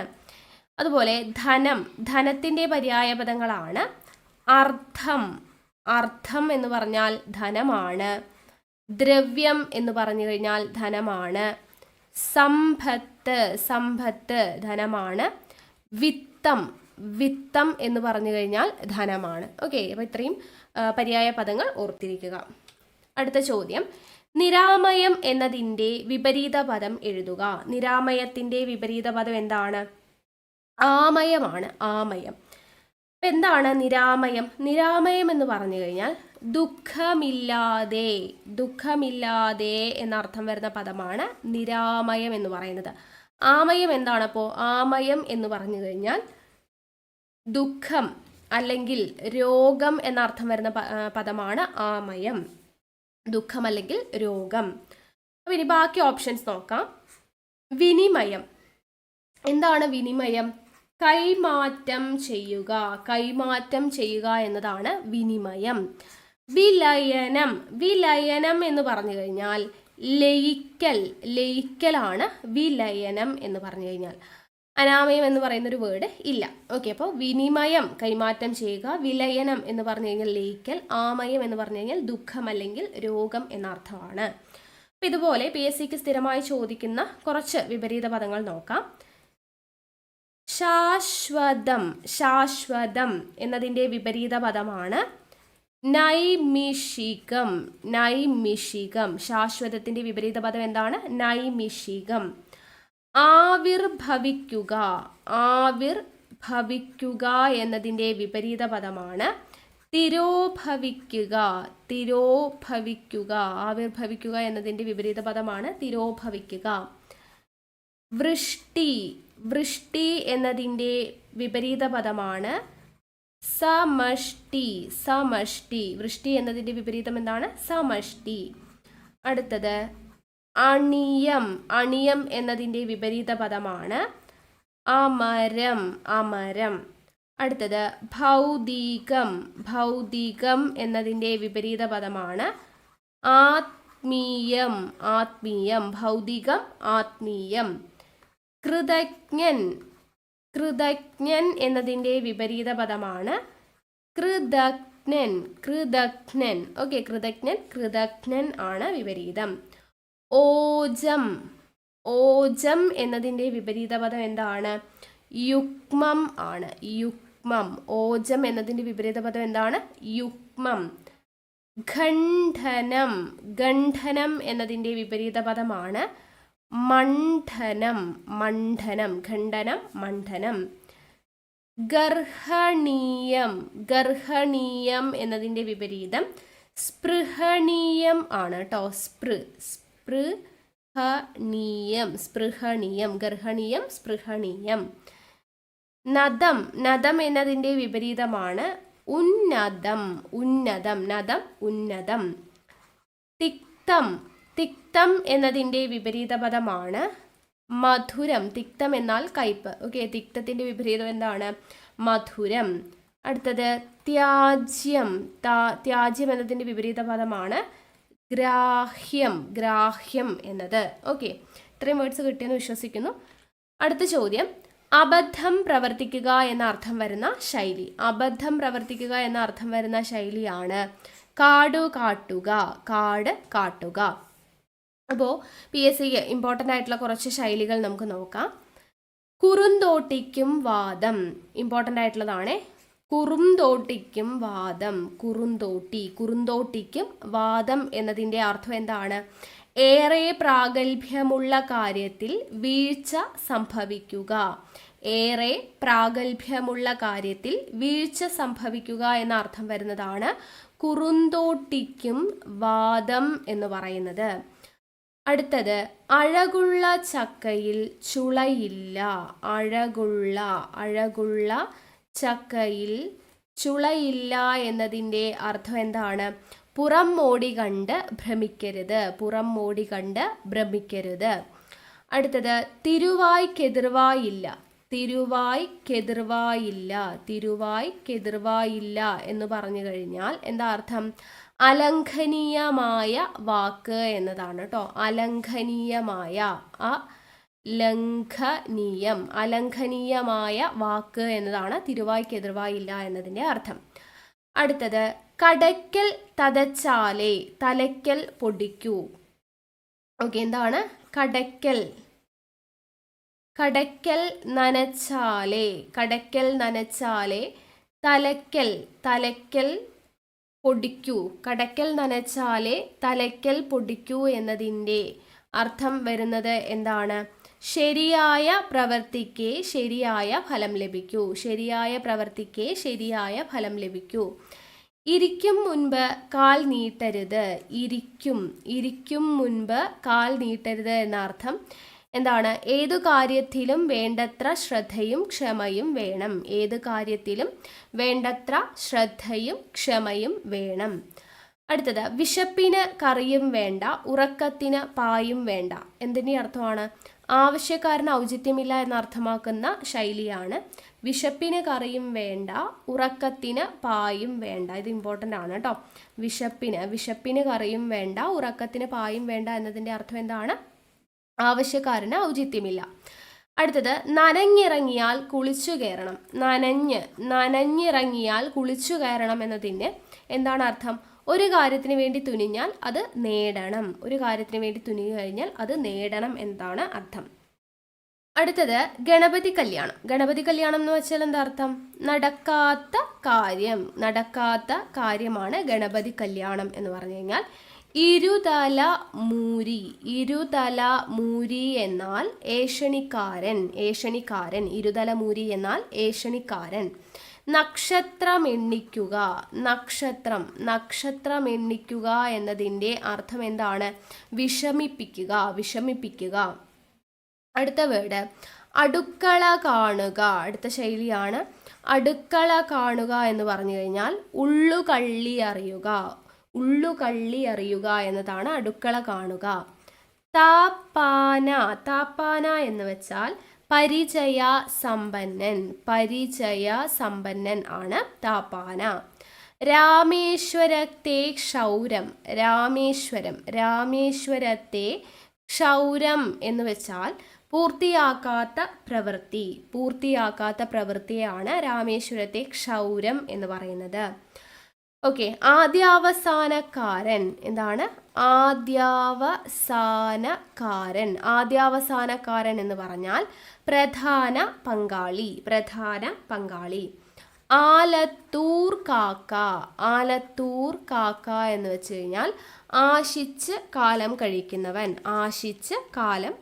അതുപോലെ ധനം. ധനത്തിൻ്റെ പര്യായ പദങ്ങളാണ് അർത്ഥം. അർത്ഥം എന്ന് പറഞ്ഞാൽ ധനമാണ്. ദ്രവ്യം എന്ന് പറഞ്ഞു കഴിഞ്ഞാൽ ധനമാണ്. സമ്പത്ത്. സമ്പത്ത് ധനമാണ്. വിത്തം. വിത്തം എന്ന് പറഞ്ഞു കഴിഞ്ഞാൽ ധനമാണ്. ഓക്കെ, അപ്പോൾ ഇത്രയും പര്യായ പദങ്ങൾ ഓർത്തിരിക്കുക. അടുത്ത ചോദ്യം, നിരാമയം എന്നതിൻ്റെ വിപരീത പദം എഴുതുക. നിരാമയത്തിൻ്റെ വിപരീത പദം എന്താണ്? ആമയമാണ്. ആമയം. എന്താണ് നിരാമയം? നിരാമയം എന്ന് പറഞ്ഞു കഴിഞ്ഞാൽ ദുഃഖമില്ലാതെ. ദുഃഖമില്ലാതെ എന്നർത്ഥം വരുന്ന പദമാണ് നിരാമയം എന്ന് പറയുന്നത്. ആമയം എന്താണ്? അപ്പോൾ ആമയം എന്ന് പറഞ്ഞു കഴിഞ്ഞാൽ ദുഃഖം അല്ലെങ്കിൽ രോഗം എന്നർത്ഥം വരുന്ന പദമാണ് ആമയം. ദുഃഖം അല്ലെങ്കിൽ രോഗം. അപ്പോൾ ഇനി ബാക്കി ഓപ്ഷൻസ് നോക്കാം. വിനിമയം. എന്താണ് വിനിമയം? കൈമാറ്റം ചെയ്യുക. കൈമാറ്റം ചെയ്യുക എന്നതാണ് വിനിമയം. വിലയനം. വിലയനം എന്ന് പറഞ്ഞു കഴിഞ്ഞാൽ ലയിക്കൽ. ലയിക്കലാണ് വിലയനം എന്ന് പറഞ്ഞു കഴിഞ്ഞാൽ. അനാമയം എന്ന് പറയുന്നൊരു വേർഡ് ഇല്ല. ഓക്കെ, അപ്പോൾ വിനിമയം കൈമാറ്റം ചെയ്യുക, വിലയനം എന്ന് പറഞ്ഞു കഴിഞ്ഞാൽ ലയിക്കൽ, ആമയം എന്ന് പറഞ്ഞു കഴിഞ്ഞാൽ ദുഃഖം അല്ലെങ്കിൽ രോഗം എന്നർത്ഥമാണ്. അപ്പം ഇതുപോലെ PSCക്ക് സ്ഥിരമായി ചോദിക്കുന്ന കുറച്ച് വിപരീത പദങ്ങൾ നോക്കാം. ശാശ്വതം. ശാശ്വതം എന്നതിൻ്റെ വിപരീത പദമാണ് നൈമിഷികം. നൈമിഷികം. ശാശ്വതത്തിൻ്റെ വിപരീത പദം എന്താണ്? നൈമിഷികം. ആവിർഭവിക്കുക. ആവിർഭവിക്കുക എന്നതിൻ്റെ വിപരീത പദമാണ് തിരോഭവിക്കുക. തിരോഭവിക്കുക. ആവിർഭവിക്കുക എന്നതിൻ്റെ വിപരീത പദമാണ് തിരോഭവിക്കുക. വൃഷ്ടി. വൃഷ്ടി എന്നതിൻ്റെ വിപരീത പദമാണ് സമഷ്ടി. സമഷ്ടി. വൃഷ്ടി എന്നതിൻ്റെ വിപരീതം എന്താണ്? സമഷ്ടി. അടുത്തത് അണിയം. അണിയം എന്നതിൻ്റെ വിപരീത പദമാണ് അമരം. അമരം. അടുത്തത് ഭൗതികം. ഭൗതികം എന്നതിൻ്റെ വിപരീത പദമാണ് ആത്മീയം. ആത്മീയം. ഭൗതികം, ആത്മീയം. കൃതജ്ഞൻ. കൃതജ്ഞൻ എന്നതിൻ്റെ വിപരീത പദമാണ് കൃതജ്ഞൻ. കൃതജ്ഞൻ. ഓക്കെ, കൃതജ്ഞൻ, കൃതജ്ഞൻ ആണ് വിപരീതം. ഓജം. ഓജം എന്നതിൻ്റെ വിപരീത പദം എന്താണ്? യുഗ്മം ആണ്. യുഗ്മം. ഓജം എന്നതിൻ്റെ വിപരീത പദം എന്താണ്? യുഗ്മം. ഖണ്ഡനം. ഖണ്ഡനം എന്നതിൻ്റെ വിപരീത പദമാണ് മണ്ഡനം. മണ്ഡനം. ഖണ്ഡനം, മണ്ഡനം. ഗർഹണീയം. ഗർഹണീയം എന്നതിൻ്റെ വിപരീതം സ്പൃഹണീയം ആണ് കേട്ടോ. സ്പൃഹണീയം. സ്പൃഹണീയം. ഗർഹണീയം, സ്പൃഹണീയം. നദം. നദം എന്നതിൻ്റെ വിപരീതമാണ് ഉന്നതം. ഉന്നതം. നദം, ഉന്നതം. തിക്തം. തിക്തം എന്നതിൻ്റെ വിപരീത പദമാണ് മധുരം. തിക്തം എന്നാൽ കയ്പ്. ഓക്കെ, തിക്തത്തിൻ്റെ വിപരീതം എന്താണ്? മധുരം. അടുത്തത് ത്യാജ്യം. ത്യാജ്യം എന്നതിൻ്റെ വിപരീത പദമാണ് ഗ്രാഹ്യം. ഗ്രാഹ്യം എന്നത്. ഓക്കെ, ഇത്രയും വേർഡ്സ് കിട്ടിയെന്ന് വിശ്വസിക്കുന്നു. അടുത്ത ചോദ്യം, അബദ്ധം പ്രവർത്തിക്കുക എന്ന അർത്ഥം വരുന്ന ശൈലി. അബദ്ധം പ്രവർത്തിക്കുക എന്ന അർത്ഥം വരുന്ന ശൈലിയാണ് കാടു കാട്ടുക. കാട് കാട്ടുക. അപ്പോൾ PSC ഇമ്പോർട്ടൻ്റ് ആയിട്ടുള്ള കുറച്ച് ശൈലികൾ നമുക്ക് നോക്കാം. കുറുന്തോട്ടിക്കും വാദം. ഇമ്പോർട്ടൻ്റ് ആയിട്ടുള്ളതാണ്. കുറുന്തോട്ടിക്കും വാദം. കുറുന്തോട്ടിക്കും വാദം എന്നതിൻ്റെ അർത്ഥം എന്താണ്? ഏറെ പ്രാഗൽഭ്യമുള്ള കാര്യത്തിൽ വീഴ്ച സംഭവിക്കുക. ഏറെ പ്രാഗൽഭ്യമുള്ള കാര്യത്തിൽ വീഴ്ച സംഭവിക്കുക എന്ന അർത്ഥം വരുന്നതാണ് കുറുന്തോട്ടിക്കും വാദം എന്ന് പറയുന്നത്. അടുത്തത്, അഴകുള്ള ചക്കയിൽ ചുളയില്ല. അഴകുള്ള ചക്കയിൽ ചുളയില്ല എന്നതിൻ്റെ അർത്ഥം എന്താണ്? പുറം മോടി കണ്ട് ഭ്രമിക്കരുത്. അടുത്തത്, തിരുവായ്ക്കെതിർവായില്ല. തിരുവായ്ക്കെതിർവായില്ല എന്ന് പറഞ്ഞു കഴിഞ്ഞാൽ എന്താ അർത്ഥം? അലംഘനീയമായ വാക്ക് എന്നതാണ് കേട്ടോ. അലംഘനീയമായ വാക്ക് എന്നതാണ് തിരുവായ്ക്കെതിർവായില്ല എന്നതിൻ്റെ അർത്ഥം. അടുത്തത്, കടയ്ക്കൽ തതച്ചാലേ തലയ്ക്കൽ പൊടിക്കൂ. ഓക്കെ, എന്താണ് കടയ്ക്കൽ? കടയ്ക്കൽ നനച്ചാലേ തലയ്ക്കൽ പൊടിക്കൂ. കടയ്ക്കൽ നനച്ചാലേ തലയ്ക്കൽ പൊടിക്കൂ എന്നതിൻ്റെ അർത്ഥം വരുന്നത് എന്താണ്? ശരിയായ പ്രവൃത്തിക്ക് ശരിയായ ഫലം ലഭിക്കൂ. ഇരിക്കും മുൻപ് കാൽ നീട്ടരുത്. ഇരിക്കും മുൻപ് കാൽ നീട്ടരുത് എന്ന അർത്ഥം എന്താണ്? ഏതു കാര്യത്തിലും വേണ്ടത്ര ശ്രദ്ധയും ക്ഷമയും വേണം. അടുത്തത്, വിശപ്പിന് കറിയും വേണ്ട, ഉറക്കത്തിന് പായും വേണ്ട. എന്തിൻ്റെ അർത്ഥമാണ്? ആവശ്യക്കാരന് ഔചിത്യമില്ല എന്നർത്ഥമാക്കുന്ന ശൈലിയാണ്. വിശപ്പിന് കറിയും വേണ്ട, ഉറക്കത്തിന് പായും വേണ്ട. ഇത് ഇമ്പോർട്ടൻ്റ് ആണ് കേട്ടോ. വിശപ്പിന് കറിയും വേണ്ട, ഉറക്കത്തിന് പായും വേണ്ട എന്നതിൻ്റെ അർത്ഥം എന്താണ്? ആവശ്യക്കാരന് ഔചിത്യമില്ല. അടുത്തത്, നനഞ്ഞിറങ്ങിയാൽ കുളിച്ചു കയറണം. നനഞ്ഞിറങ്ങിയാൽ കുളിച്ചു കയറണം എന്നതിന് എന്താണ് അർത്ഥം? ഒരു കാര്യത്തിന് വേണ്ടി തുനിഞ്ഞാൽ അത് നേടണം. കഴിഞ്ഞാൽ അത് നേടണം എന്നാണ് അർത്ഥം. അടുത്തത്, ഗണപതി കല്യാണം. ഗണപതി കല്യാണം എന്ന് വെച്ചാൽ എന്താ അർത്ഥം? നടക്കാത്ത കാര്യമാണ് ഗണപതി കല്യാണം എന്ന് പറഞ്ഞു കഴിഞ്ഞാൽ. ഇരുതല മൂരി എന്നാൽ ഏഷണിക്കാരൻ. ഇരുതല മൂരി എന്നാൽ ഏഷണിക്കാരൻ. നക്ഷത്രം എണ്ണിക്കുക എന്നതിൻ്റെ അർത്ഥം എന്താണ്? വിഷമിപ്പിക്കുക. അടുത്ത വേർഡ്, അടുക്കള കാണുക. അടുത്ത ശൈലിയാണ് അടുക്കള കാണുക എന്ന് പറഞ്ഞു കഴിഞ്ഞാൽ ഉള്ളുകള്ളി അറിയുക എന്നതാണ് അടുക്കള കാണുക. താപ്പാന എന്ന് വെച്ചാൽ പരിചയ സമ്പന്നൻ ആണ് താപ്പാന. രാമേശ്വരത്തെ ക്ഷൗരം എന്ന് വെച്ചാൽ പൂർത്തിയാക്കാത്ത പ്രവൃത്തിയാണ് രാമേശ്വരത്തെ ക്ഷൗരം എന്ന് പറയുന്നത്. ഓക്കെ, ആദ്യാവസാനക്കാരൻ എന്താണ്? ആദ്യാവസാനക്കാരൻ എന്ന് പറഞ്ഞാൽ പ്രധാന പങ്കാളി. ആലത്തൂർ കാക്ക എന്ന് വെച്ച് കഴിഞ്ഞാൽ ആശിച്ച് കാലം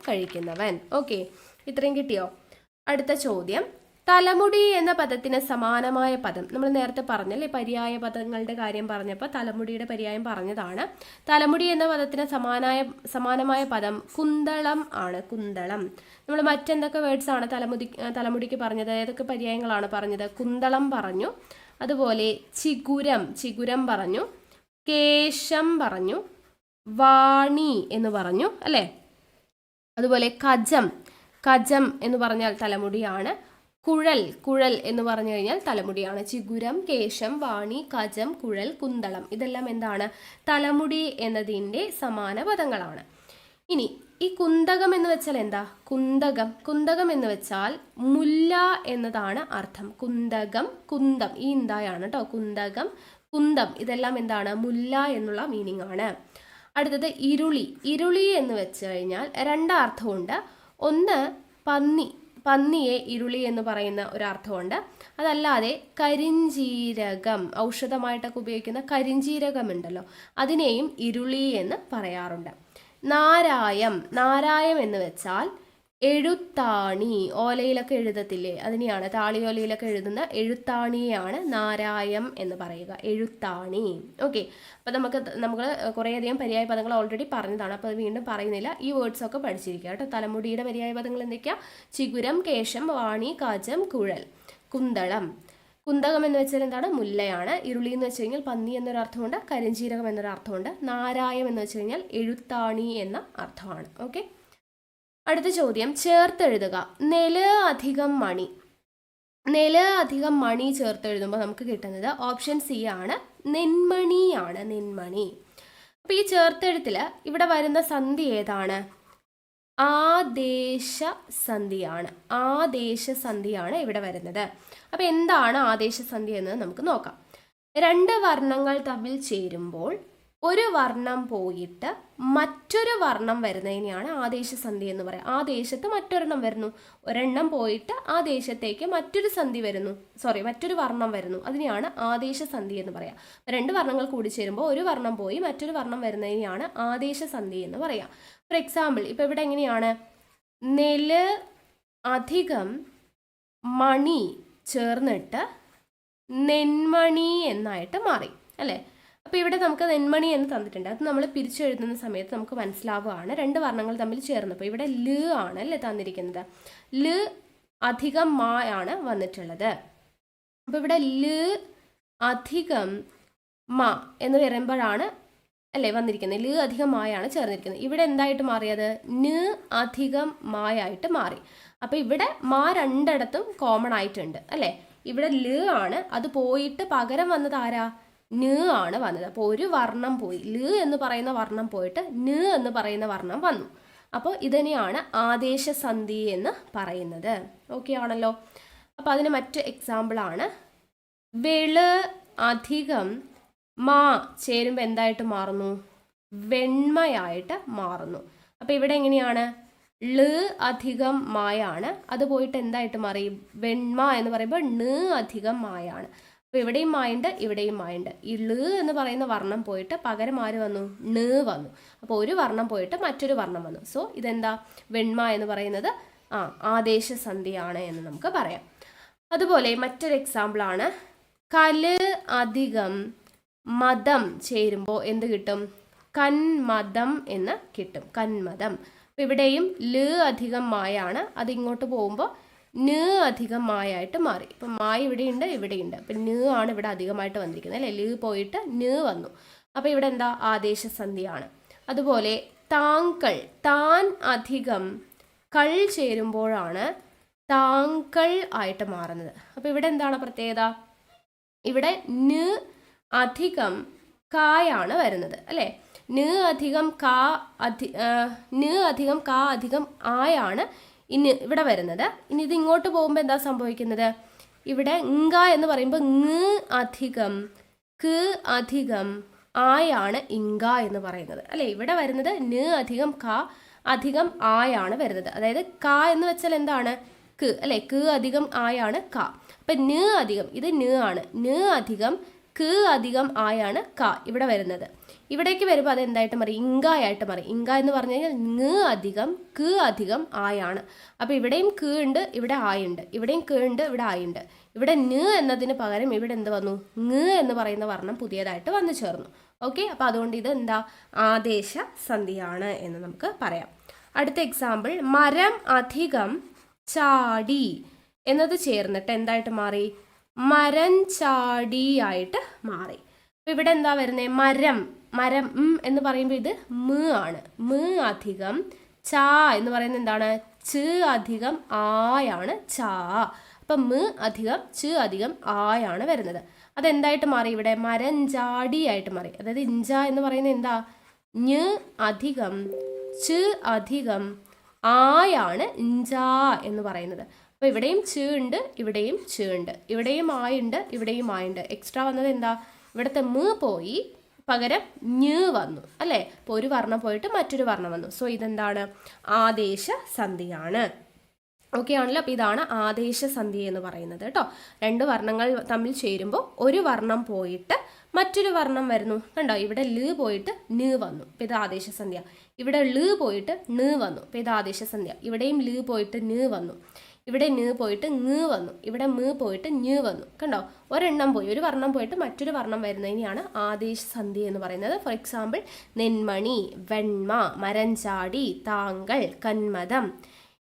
കഴിക്കുന്നവൻ. ഓക്കെ, ഇത്രയും കിട്ടിയോ? അടുത്ത ചോദ്യം, തലമുടി എന്ന പദത്തിന് സമാനമായ പദം. നമ്മൾ നേരത്തെ പറഞ്ഞല്ലേ, പര്യായ പദങ്ങളുടെ കാര്യം പറഞ്ഞപ്പോൾ തലമുടിയുടെ പര്യായം പറഞ്ഞതാണ്. തലമുടി എന്ന പദത്തിന് സമാനമായ പദം കുന്തളം ആണ്. നമ്മൾ മറ്റെന്തൊക്കെ വേർഡ്സ് ആണ് തലമുടിക്ക് പറഞ്ഞത്? ഏതൊക്കെ പര്യായങ്ങളാണ് പറഞ്ഞത്? കുന്തളം പറഞ്ഞു, അതുപോലെ ചിഗുരം പറഞ്ഞു, കേശം പറഞ്ഞു, വാണി എന്ന് പറഞ്ഞു അല്ലേ. അതുപോലെ കജം, കജം എന്ന് പറഞ്ഞാൽ തലമുടിയാണ്. കുഴൽ, കുഴൽ എന്ന് പറഞ്ഞു കഴിഞ്ഞാൽ തലമുടിയാണ്. ചിഗുരം, കേശം, വാണി, കജം, കുഴൽ, കുന്തളം ഇതെല്ലാം എന്താണ്? തലമുടി എന്നതിൻ്റെ സമാന പദങ്ങളാണ്. ഇനി ഈ കുന്തകം എന്ന് വെച്ചാൽ എന്താ? കുന്തകം, കുന്തകം എന്ന് വെച്ചാൽ മുല്ല എന്നതാണ് അർത്ഥം. കുന്തകം, കുന്തം ഈ ഇന്തായാണ് കേട്ടോ. കുന്തകം, കുന്തം ഇതെല്ലാം എന്താണ്? മുല്ല എന്നുള്ള മീനിങ് ആണ്. അടുത്തത് ഇരുളി. ഇരുളി എന്ന് വെച്ച് കഴിഞ്ഞാൽ രണ്ടർത്ഥമുണ്ട്. ഒന്ന് പന്നി, പന്നിയെ ഇരുളി എന്ന് പറയുന്ന ഒരർത്ഥമുണ്ട്. അതല്ലാതെ കരിഞ്ജീരകം, ഔഷധമായിട്ടൊക്കെ ഉപയോഗിക്കുന്ന കരിഞ്ജീരകം ഉണ്ടല്ലോ, അതിനെയും ഇരുളി എന്ന് പറയാറുണ്ട്. നാരായം, നാരായം എന്ന് വെച്ചാൽ എഴുത്താണി, ഓലയിലൊക്കെ എഴുതത്തില്ലേ, അതിനെയാണ് താളിയോലയിലൊക്കെ എഴുതുന്ന എഴുത്താണിയാണ് നാരായം എന്ന് പറയുക, എഴുത്താണി. ഓക്കെ, അപ്പോൾ നമ്മൾ കുറേയധികം പര്യായ പദങ്ങൾ ഓൾറെഡി പറഞ്ഞതാണ്, അപ്പോൾ അത് വീണ്ടും പറയുന്നില്ല. ഈ വേർഡ്സ് ഒക്കെ പഠിച്ചിരിക്കുക കേട്ടോ. തലമുടിയുടെ പര്യായ പദങ്ങൾ എന്തൊക്കെയാണ്? ചിഗുരം, കേശം, വാണി, കജം, കുഴൽ, കുന്തളം. കുന്തകം എന്ന് വെച്ചാൽ എന്താണ്? മുല്ലയാണ്. ഇരുളി എന്ന് വെച്ച് കഴിഞ്ഞാൽ പന്നി എന്നൊരർത്ഥമുണ്ട്. കരിഞ്ജീരകം എന്നൊരർത്ഥമുണ്ട്. നാരായം എന്ന് വെച്ച് കഴിഞ്ഞാൽ എഴുത്താണി എന്ന അർത്ഥമാണ്. ഓക്കെ, അടുത്ത ചോദ്യം ചേർത്തെഴുതുക. നെല് അധികം മണി. നെല് അധികം മണി ചേർത്തെഴുതുമ്പോൾ നമുക്ക് കിട്ടുന്നത് ഓപ്ഷൻ സി ആണ്, നെന്മണിയാണ്. നെന്മണി. അപ്പോൾ ഈ ചേർത്തെഴുത്തിൽ ഇവിടെ വരുന്ന സന്ധി ഏതാണ്? ആദേശ സന്ധിയാണ്. ആദേശ സന്ധിയാണ് ഇവിടെ വരുന്നത്. അപ്പോൾ എന്താണ് ആദേശ സന്ധി എന്ന് നമുക്ക് നോക്കാം. രണ്ട് വർണ്ണങ്ങൾ തമ്മിൽ ചേരുമ്പോൾ ഒരു വർണ്ണം പോയിട്ട് മറ്റൊരു വർണ്ണം വരുന്നതിനെയാണ് ആദേശസന്ധി എന്ന് പറയുക. ആ ദേശത്ത് മറ്റൊരെണ്ണം വരുന്നു, ഒരെണ്ണം പോയിട്ട് ആ ദേശത്തേക്ക് മറ്റൊരു സന്ധി വരുന്നു, മറ്റൊരു വർണ്ണം വരുന്നു, അതിനെയാണ് ആദേശസന്ധി എന്ന് പറയാം. രണ്ട് വർണ്ണങ്ങൾ കൂടി ചേരുമ്പോൾ ഒരു വർണ്ണം പോയി മറ്റൊരു വർണ്ണം വരുന്നതിനെയാണ് ആദേശസന്ധി എന്ന് പറയാം. ഫോർ എക്സാമ്പിൾ, ഇപ്പോൾ ഇവിടെ എങ്ങനെയാണ്? നെല് അധികം മണി ചേർന്നിട്ട് നെന്മണി എന്നായിട്ട് മാറി അല്ലേ. അപ്പോൾ ഇവിടെ നമുക്ക് നെന്മണി എന്ന് തന്നിട്ടുണ്ട്. അത് നമ്മൾ പിരിച്ചെഴുതുന്ന സമയത്ത് നമുക്ക് മനസ്സിലാവുകയാണ് രണ്ട് വർണ്ണങ്ങൾ തമ്മിൽ ചേർന്നപ്പോൾ. ഇവിടെ ല് ആണ് അല്ലേ തന്നിരിക്കുന്നത്. ല് അധികം മാ ആണ് വന്നിട്ടുള്ളത്. അപ്പോൾ ഇവിടെ ല് അധികം മാ എന്ന് പറയുമ്പോഴാണ് അല്ലേ വന്നിരിക്കുന്നത്. ല് അധികം മായാണ് ചേർന്നിരിക്കുന്നത്. ഇവിടെ എന്തായിട്ട് മാറിയത്? ന് അധികം മായായിട്ട് മാറി. അപ്പോൾ ഇവിടെ മാ രണ്ടിടത്തും കോമൺ ആയിട്ടുണ്ട് അല്ലേ. ഇവിടെ ല് ആണ്, അത് പോയിട്ട് പകരം വന്നത് ആരാ? ന് ആണ് വന്നത്. അപ്പോൾ ഒരു വർണ്ണം പോയി, ല് എന്ന് പറയുന്ന വർണ്ണം പോയിട്ട് ന് എന്ന് പറയുന്ന വർണ്ണം വന്നു. അപ്പോൾ ഇതിനെയാണ് ആദേശസന്ധി എന്ന് പറയുന്നത്. ഓക്കെ ആണല്ലോ. അപ്പോൾ അതിന് മറ്റ് എക്സാമ്പിളാണ് വെള് അധികം മാ ചേരുമ്പോൾ എന്തായിട്ട് മാറുന്നു? വെണ്മയായിട്ട് മാറുന്നു. അപ്പോൾ ഇവിടെ എങ്ങനെയാണ്? ള് അധികം മായാണ്, അത് പോയിട്ട് എന്തായിട്ട് മാറി? വെണ്മ എന്ന് പറയുമ്പോൾ ണ് അധികം മായാണ്. അപ്പോൾ ഇവിടെയും മായുണ്ട്, ഇവിടെയും മായുണ്ട്. ഈ ള് എന്ന് പറയുന്ന വർണ്ണം പോയിട്ട് പകരം ആര് വന്നു? ണ് വന്നു. അപ്പോൾ ഒരു വർണ്ണം പോയിട്ട് മറ്റൊരു വർണ്ണം വന്നു. സോ ഇതെന്താ? വെണ്മ എന്ന് പറയുന്നത് ആദേശസന്ധിയാണ് എന്ന് നമുക്ക് പറയാം. അതുപോലെ മറ്റൊരു എക്സാമ്പിളാണ് കല് അധികം മദം ചേരുമ്പോൾ എന്ത് കിട്ടും? കന്മദം എന്ന് കിട്ടും. കന്മദം. അപ്പോൾ ഇവിടെയും ല് അധികം മായാണ്, അത് ഇങ്ങോട്ട് പോകുമ്പോൾ ന് അധികം മായായിട്ട് മാറി. ഇപ്പം മായ ഇവിടെയുണ്ട്, ഇവിടെയുണ്ട്. അപ്പം ന് ആണ് ഇവിടെ അധികമായിട്ട് വന്നിരിക്കുന്നത് അല്ലേ. ല് പോയിട്ട് ന് വന്നു. അപ്പോൾ ഇവിടെ എന്താ? ആദേശസന്ധിയാണ്. അതുപോലെ താങ്കൾ, താൻ അധികം കൾ ചേരുമ്പോഴാണ് താങ്കൾ ആയിട്ട് മാറുന്നത്. അപ്പോൾ ഇവിടെ എന്താണ് പ്രത്യേകത? ഇവിടെ ന് അധികം കായാണ് വരുന്നത് അല്ലേ. ന് അധികം കാ അധികം ആയാണ് ഇനി ഇവിടെ വരുന്നത്. ഇനി ഇത് ഇങ്ങോട്ട് പോകുമ്പോൾ എന്താ സംഭവിക്കുന്നത്? ഇവിടെ ങ്ക എന്ന് പറയുമ്പോൾ ങ് അധികം ക്ക് അധികം ആയാണ് ഇങ്ക എന്ന് പറയുന്നത് അല്ലേ. ഇവിടെ വരുന്നത് ന് അധികം ക അധികം ആയാണ് വരുന്നത്. അതായത് ക എന്ന് വെച്ചാൽ എന്താണ്? ക്ക് അല്ലേ. ക്ക് അധികം ആയാണ് ക. അപ്പം ന് അധികം, ഇത് ന് ആണ്, ന് അധികം ക്ക് അധികം ആയാണ് ക ഇവിടെ വരുന്നത്. ഇവിടേക്ക് വരുമ്പോൾ അത് എന്തായിട്ട് മാറി? ഇങ്കായായിട്ട് മാറി. ഇങ്ക എന്ന് പറഞ്ഞു കഴിഞ്ഞാൽ ങ് അധികം ക്ക് അധികം ആയാണ്. അപ്പോൾ ഇവിടെയും ക്ക് ഉണ്ട്, ഇവിടെ ആയുണ്ട്. ഇവിടെയും ക്ക് ഉണ്ട്, ഇവിടെ ആയുണ്ട്. ഇവിടെ ന് എന്നതിന് പകരം ഇവിടെ എന്ത് വന്നു? ങ് എന്ന് പറയുന്ന വർണ്ണം പുതിയതായിട്ട് വന്നു ചേർന്നു. ഓക്കെ, അപ്പോൾ അതുകൊണ്ട് ഇത് എന്താ? ആദേശ സന്ധിയാണ് എന്ന് നമുക്ക് പറയാം. അടുത്ത എക്സാമ്പിൾ മരം അധികം ചാടി എന്നത് ചേർന്നിട്ട് എന്തായിട്ട് മാറി? മരം ചാടി ആയിട്ട് മാറി. അപ്പോൾ ഇവിടെ എന്താ വരുന്നത്? മരം മരം എന്ന് പറയുമ്പോൾ ഇത് മ് ആണ്. മ് അധികം ച എന്ന് പറയുന്നത് എന്താണ്? ച് അധികം ആയാണ് ചാ. അപ്പം മ് അധികം ച് അധികം ആയാണ് വരുന്നത്. അതെന്തായിട്ട് മാറി ഇവിടെ? മരഞ്ചാടി ആയിട്ട് മാറി. അതായത് ഇഞ്ച എന്ന് പറയുന്നത് എന്താ? ഞ് അധികം ച് അധികം ആയാണ് ഇഞ്ച എന്ന് പറയുന്നത്. അപ്പോൾ ഇവിടെയും ച് ഉണ്ട്, ഇവിടെയും ച് ഉണ്ട്, ഇവിടെയും ആയുണ്ട്, ഇവിടെയും ആയുണ്ട്. എക്സ്ട്രാ വന്നത് എന്താ? ഇവിടുത്തെ മ് പോയി, പകരം ഞ് വന്നു അല്ലേ? അപ്പോൾ ഒരു വർണ്ണം പോയിട്ട് മറ്റൊരു വർണ്ണം വന്നു. സോ ഇതെന്താണ്? ആദേശ സന്ധിയാണ്. ഓക്കെ ആണല്ലോ. അപ്പോൾ ഇതാണ് ആദേശ സന്ധി എന്ന് പറയുന്നത് കേട്ടോ. രണ്ട് വർണ്ണങ്ങൾ തമ്മിൽ ചേരുമ്പോൾ ഒരു വർണ്ണം പോയിട്ട് മറ്റൊരു വർണ്ണം വരുന്നു. കണ്ടോ? ഇവിടെ ല് പോയിട്ട് ന് വന്നു. അപ്പോൾ ഇത് ആദേശസന്ധ്യ. ഇവിടെ ല് പോയിട്ട് ന് വന്നു. അപ്പോൾ ഇത് ആദേശസന്ധ്യ. ഇവിടെയും ല് പോയിട്ട് ന് വന്നു. ഇവിടെ ന് പോയിട്ട് ങ് വന്നു. ഇവിടെ മ് പോയിട്ട് ഞ് വന്നു. കണ്ടോ? ഒരെണ്ണം പോയി, ഒരു വർണ്ണം പോയിട്ട് മറ്റൊരു വർണ്ണം വരുന്നതിനെയാണ് ആദേശസന്ധി എന്ന് പറയുന്നത്. ഫോർ എക്സാമ്പിൾ നെന്മണി, വെണ്മ, മരഞ്ചാടി, താങ്കൾ, കന്മദം,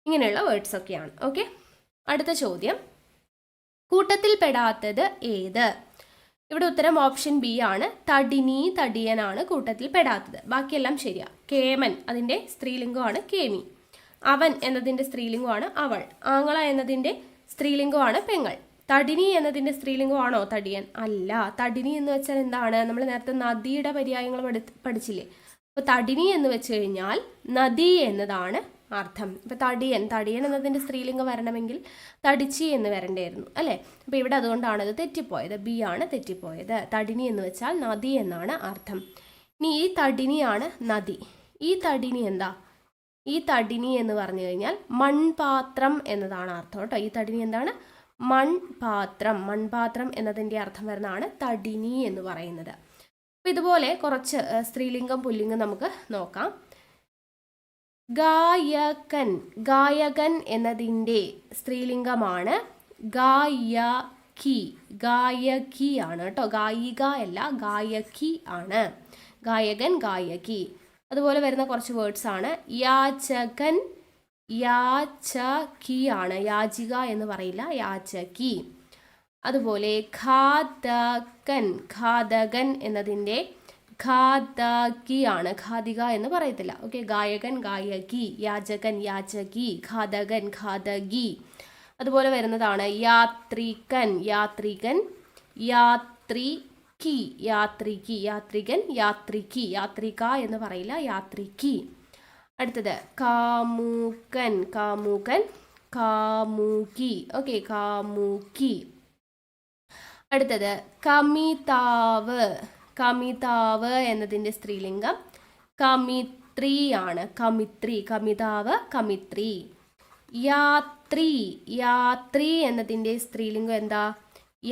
ഇങ്ങനെയുള്ള വേർഡ്സ് ഒക്കെയാണ്. ഓക്കെ, അടുത്ത ചോദ്യം, കൂട്ടത്തിൽ പെടാത്തത് ഏത്? ഇവിടെ ഉത്തരം ഓപ്ഷൻ ബി ആണ്. തടിനി, തടിയനാണ് കൂട്ടത്തിൽ പെടാത്തത്. ബാക്കിയെല്ലാം ശരിയാ. കേമൻ അതിൻ്റെ സ്ത്രീലിംഗമാണ് കേമി. അവൻ എന്നതിൻ്റെ സ്ത്രീലിംഗമാണ് അവൾ. ആങ്ങള എന്നതിൻ്റെ സ്ത്രീലിംഗമാണ് പെങ്ങൾ. തടിനി എന്നതിൻ്റെ സ്ത്രീലിംഗമാണോ തടിയൻ? അല്ല. തടിനി എന്ന് വെച്ചാൽ എന്താണ്? നമ്മൾ നേരത്തെ നദിയുടെ പര്യായങ്ങൾ പഠിച്ചില്ലേ? അപ്പോൾ തടിനി എന്ന് വെച്ച് കഴിഞ്ഞാൽ നദി എന്നതാണ് അർത്ഥം. ഇപ്പോൾ തടിയൻ, തടിയൻ എന്നതിൻ്റെ സ്ത്രീലിംഗം വരണമെങ്കിൽ തടിച്ചി എന്ന് വരണ്ടായിരുന്നു അല്ലേ? അപ്പോൾ ഇവിടെ അതുകൊണ്ടാണ് ഇത് തെറ്റിപ്പോയത്. ബി ആണ് തെറ്റിപ്പോയത്. തടിനി എന്ന് വെച്ചാൽ നദി എന്നാണ് അർത്ഥം. ഇനി ഈ തടിനിയാണ് നദി. ഈ തടിനി എന്താ? ഈ തടിനി എന്ന് പറഞ്ഞു കഴിഞ്ഞാൽ മൺപാത്രം എന്നതാണ് അർത്ഥം കേട്ടോ. ഈ തടിനി എന്താണ്? മൺപാത്രം. മൺപാത്രം എന്നതിൻ്റെ അർത്ഥം വരുന്നതാണ് തടിനി എന്ന് പറയുന്നത്. അപ്പോൾ ഇതുപോലെ കുറച്ച് സ്ത്രീലിംഗം പുല്ലിംഗം നമുക്ക് നോക്കാം. ഗായകൻ, ഗായകൻ എന്നതിൻ്റെ സ്ത്രീലിംഗമാണ് ഗായകി. ഗായകി ആണ് കേട്ടോ, ഗായിക അല്ല, ഗായകി ആണ്. ഗായകൻ, ഗായകി. അതുപോലെ വരുന്ന കുറച്ച് വേർഡ്സ് ആണ്. യാചകൻ, യാചകി ആണ്. യാചിക എന്ന് പറയില്ല, യാചകി. അതുപോലെ ഘാതകൻ, ഘാതകൻ എന്നതിൻ്റെ ഘാതകി ആണ്, ഘാതിക എന്ന് പറയത്തില്ല. ഓക്കെ, ഗായകൻ, ഗായകി, യാചകൻ, യാചകി, ഘാതകൻ, ഘാതകി. അതുപോലെ വരുന്നതാണ് യാത്രികൻ, യാത്രികൻ, യാത്രികി, യാത്രികി, യാത്രികൻ, യാത്രികി, യാത്രിക എന്ന് പറയില്ല, യാത്രികി. അടുത്തത് കാമുകൻ, കാമുകൻ, കാമുകി. ഓക്കെ, കാമുകി. അടുത്തത് കമിതാവ്, കമിതാവ് എന്നതിൻ്റെ സ്ത്രീലിംഗം കമിത്രി ആണ്. കമിത്രി, കമിതാവ്, കമിത്രി. യാത്രി, യാത്രി എന്നതിൻ്റെ സ്ത്രീലിംഗം എന്താ?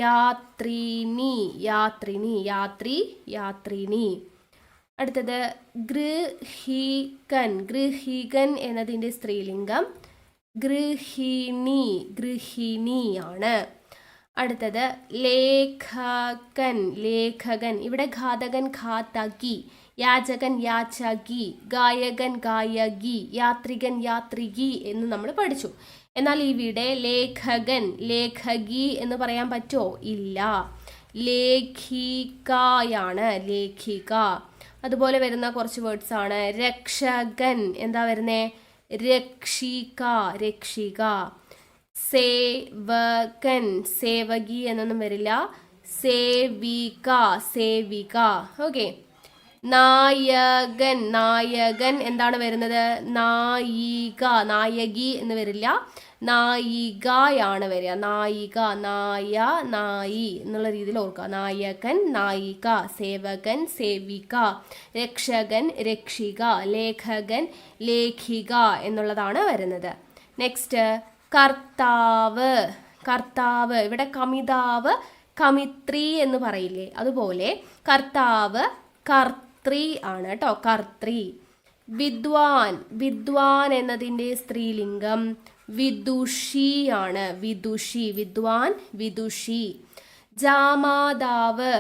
യാത്രിനി, യാത്രിനി, യാത്രി, യാത്രിനി. അടുത്തത് ഗൃഹികൻ, ഗൃഹികൻ എന്നതിൻ്റെ സ്ത്രീലിംഗം ഗൃഹിണി, ഗൃഹിണി ആണ്. അടുത്തത് ലേഖകൻ, ലേഖകൻ. ഇവിടെ ഘാതകൻ, ഘാതകി, യാചകൻ, യാചകി, ഗായകൻ, ഗായകി, യാത്രികൻ, യാത്രികി എന്ന് നമ്മൾ പഠിച്ചു. എന്നാൽ ഇവിടെ ലേഖകൻ, ലേഖകി എന്ന് പറയാൻ പറ്റുമോ? ഇല്ല. ലേഖികയാണ്, ലേഖിക. അതുപോലെ വരുന്ന കുറച്ച് വേർഡ്സ് ആണ്. രക്ഷകൻ, എന്താ വരുന്നേ? രക്ഷിക, രക്ഷിക. സേവകൻ, സേവകി എന്നൊന്നും വരില്ല, സേവിക, സേവിക. ഓക്കെ. നായകൻ, നായകൻ എന്താണ് വരുന്നത്? നായിക, നായകി എന്ന് വരില്ല, നായികയാണ് വരിക. നായിക, നായ, നായി എന്നുള്ള രീതിയിൽ ഓർക്കുക. നായകൻ, നായിക, സേവകൻ, സേവിക, രക്ഷകൻ, രക്ഷിക, ലേഖകൻ, ലേഖിക എന്നുള്ളതാണ് വരുന്നത്. നെക്സ്റ്റ് കർത്താവ്, കർത്താവ്. ഇവിടെ കമിതാവ്, കമിത്രി എന്ന് പറയില്ലേ, അതുപോലെ കർത്താവ് കർത്തൃ ആണ് കേട്ടോ, കർത്തൃ. വിദ്വാൻ, വിദ്വാൻ എന്നതിൻ്റെ സ്ത്രീലിംഗം വിദുഷി ആണ്. വിദുഷി, വിദ്വാൻ, വിദുഷി. ജാമാതാവ്,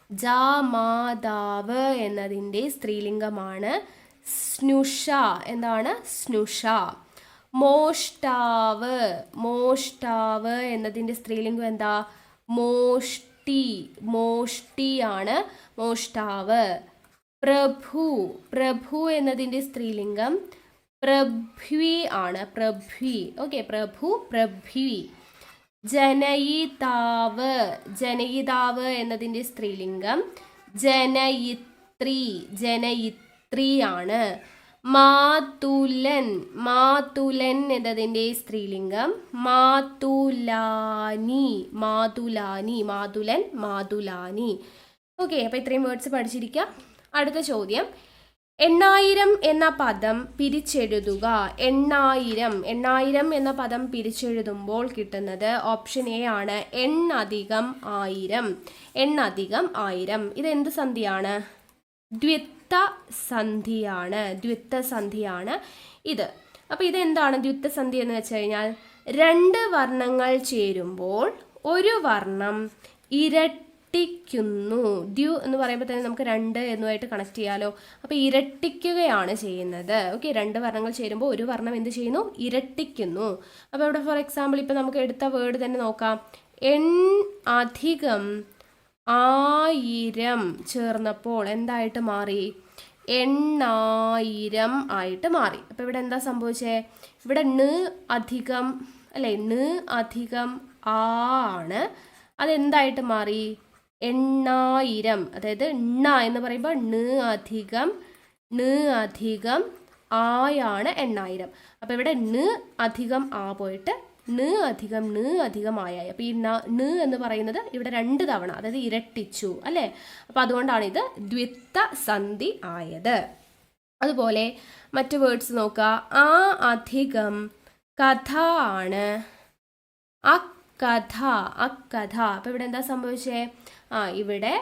ജാമാതാവ് എന്നതിൻ്റെ സ്ത്രീലിംഗമാണ് സ്നുഷ. എന്താണ്? സ്നുഷ. മോഷ്ടാവ്, മോഷ്ടാവ് എന്നതിൻ്റെ സ്ത്രീലിംഗം എന്താ? മോഷ്ടി, മോഷ്ടിയാണ്. മോഷ്ടാവ്. പ്രഭു, പ്രഭു എന്നതിൻ്റെ സ്ത്രീലിംഗം പ്രഭ്വി ആണ്, പ്രഭ്വി. ഓക്കെ, പ്രഭു, പ്രഭ്വി. ജനയിതാവ്, ജനയിതാവ് എന്നതിൻ്റെ സ്ത്രീലിംഗം ജനയിത്രി, ജനയിത്രി ആണ്. മാതുലൻ, മാതുലൻ എന്നതിൻ്റെ സ്ത്രീലിംഗം മാതുലാനി, മാതുലാനി, മാതുലൻ, മാതുലാനി. ഓക്കെ, അപ്പോൾ ഇത്രയും വേർഡ്സ് പഠിച്ചിരിക്കുക. അടുത്ത ചോദ്യം, 8000 എന്ന പദം പിരിച്ചെഴുതുക. 8000, 8000 എന്ന പദം പിരിച്ചെഴുതുമ്പോൾ കിട്ടുന്നത് ഓപ്ഷൻ എ ആണ്, എണ്ണധികം 1000, എണ്ണധികം 1000. ഇത് എന്ത് സന്ധിയാണ്? ദ്വിത്വ സന്ധിയാണ്, ദ്വിത്വ സന്ധിയാണ് ഇത്. അപ്പോൾ ഇതെന്താണ് ദ്വിത്വ സന്ധി എന്ന് വെച്ച് കഴിഞ്ഞാൽ, രണ്ട് വർണ്ണങ്ങൾ ചേരുമ്പോൾ ഒരു വർണ്ണം ഇരട്ടിക്കുന്നു. ദ്യു എന്ന് പറയുമ്പോൾ തന്നെ നമുക്ക് രണ്ട് എന്നുമായിട്ട് കണക്ട് ചെയ്യാലോ. അപ്പോൾ ഇരട്ടിക്കുകയാണ് ചെയ്യുന്നത്. ഓക്കെ, രണ്ട് വർണ്ണങ്ങൾ ചേരുമ്പോൾ ഒരു വർണ്ണം എന്ത് ചെയ്യുന്നു? ഇരട്ടിക്കുന്നു. അപ്പോൾ ഇവിടെ ഫോർ എക്സാമ്പിൾ ഇപ്പോൾ നമുക്ക് എടുത്ത വേർഡ് തന്നെ നോക്കാം. എൺ അധികം 1000 ചേർന്നപ്പോൾ എന്തായിട്ട് മാറി? 8000 ആയിട്ട് മാറി. അപ്പോൾ ഇവിടെ എന്താ സംഭവിച്ചേ? ഇവിടെ ണ് അധികം അല്ലേ, ണ് അധികം ആണ്, അതെന്തായിട്ട് മാറി? 8000. അതായത് ണ എന്ന് പറയുമ്പോൾ ണ് അധികം ആയാണ് 8000. അപ്പോൾ ഇവിടെ ണ് അധികം ആ പോയിട്ട് ണ് അധികം ആയായി. അപ്പോൾ ഈ ണ് എന്ന് പറയുന്നത് ഇവിടെ 2 തവണ, അതായത് ഇരട്ടിച്ചു അല്ലേ. അപ്പോൾ അതുകൊണ്ടാണ് ഇത് ദ്വിത്വ സന്ധി ആയത്. അതുപോലെ മറ്റു വേർഡ്സ് നോക്കുക. ആ അധികം കഥ ആണ്, അക്കഥ, അക്കഥ. അപ്പോൾ ഇവിടെ എന്താ സംഭവിച്ചേ? ഇവിടെ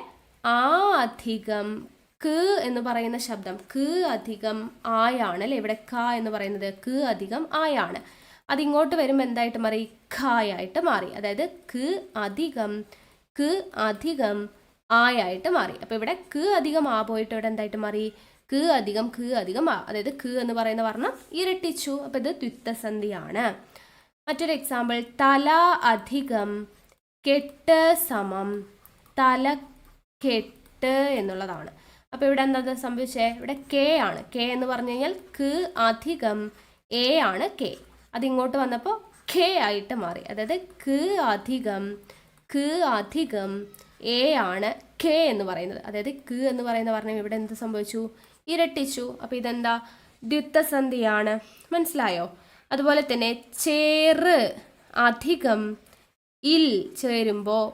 ആ അധികം ക്ക് എന്ന് പറയുന്ന ശബ്ദം ക്ക് അധികം ആയാണ് അല്ലേ. ഇവിടെ ക എന്ന് പറയുന്നത് ക്ക് അധികം ആയാണ്. അതിങ്ങോട്ട് വരുമ്പോൾ എന്തായിട്ട് മാറി? ഖായായിട്ട് മാറി. അതായത് ക്ക് അധികം ആയായിട്ട് മാറി. അപ്പോൾ ഇവിടെ ക്ക് അധികം ആ പോയിട്ട് ഇവിടെ എന്തായിട്ട് മാറി? ക്ക് അധികം ആ. അതായത് ക്ക് എന്ന് പറയുന്ന വർണ്ണം ഇരട്ടിച്ചു. അപ്പോൾ ഇത് ദ്വിത്വസന്ധിയാണ്. മറ്റൊരു എക്സാമ്പിൾ, തല അധികം കെട്ട് സമം തലക്കെട്ട് എന്നുള്ളതാണ്. അപ്പോൾ ഇവിടെ എന്താ സംഭവിച്ചേ? ഇവിടെ കെ ആണ്. കെ എന്ന് പറഞ്ഞു കഴിഞ്ഞാൽ ക്ക് അധികം എ ആണ് കെ. അതിങ്ങോട്ട് വന്നപ്പോൾ ഖേ ആയിട്ട് മാറി. അതായത് ക്ക് അധികം എ ആണ് കെ എന്ന് പറയുന്നത്. അതായത് ക്ക് എന്ന് പറയുന്ന വർണ്ണം ഇവിടെ എന്ത് സംഭവിച്ചു? ഇരട്ടിച്ചു. അപ്പോൾ ഇതെന്താ? ദ്വിത്വസന്ധിയാണ്. മനസ്സിലായോ? അതുപോലെ തന്നെ ചേറ് അധികം ഇൽ ചേരുമ്പോൾ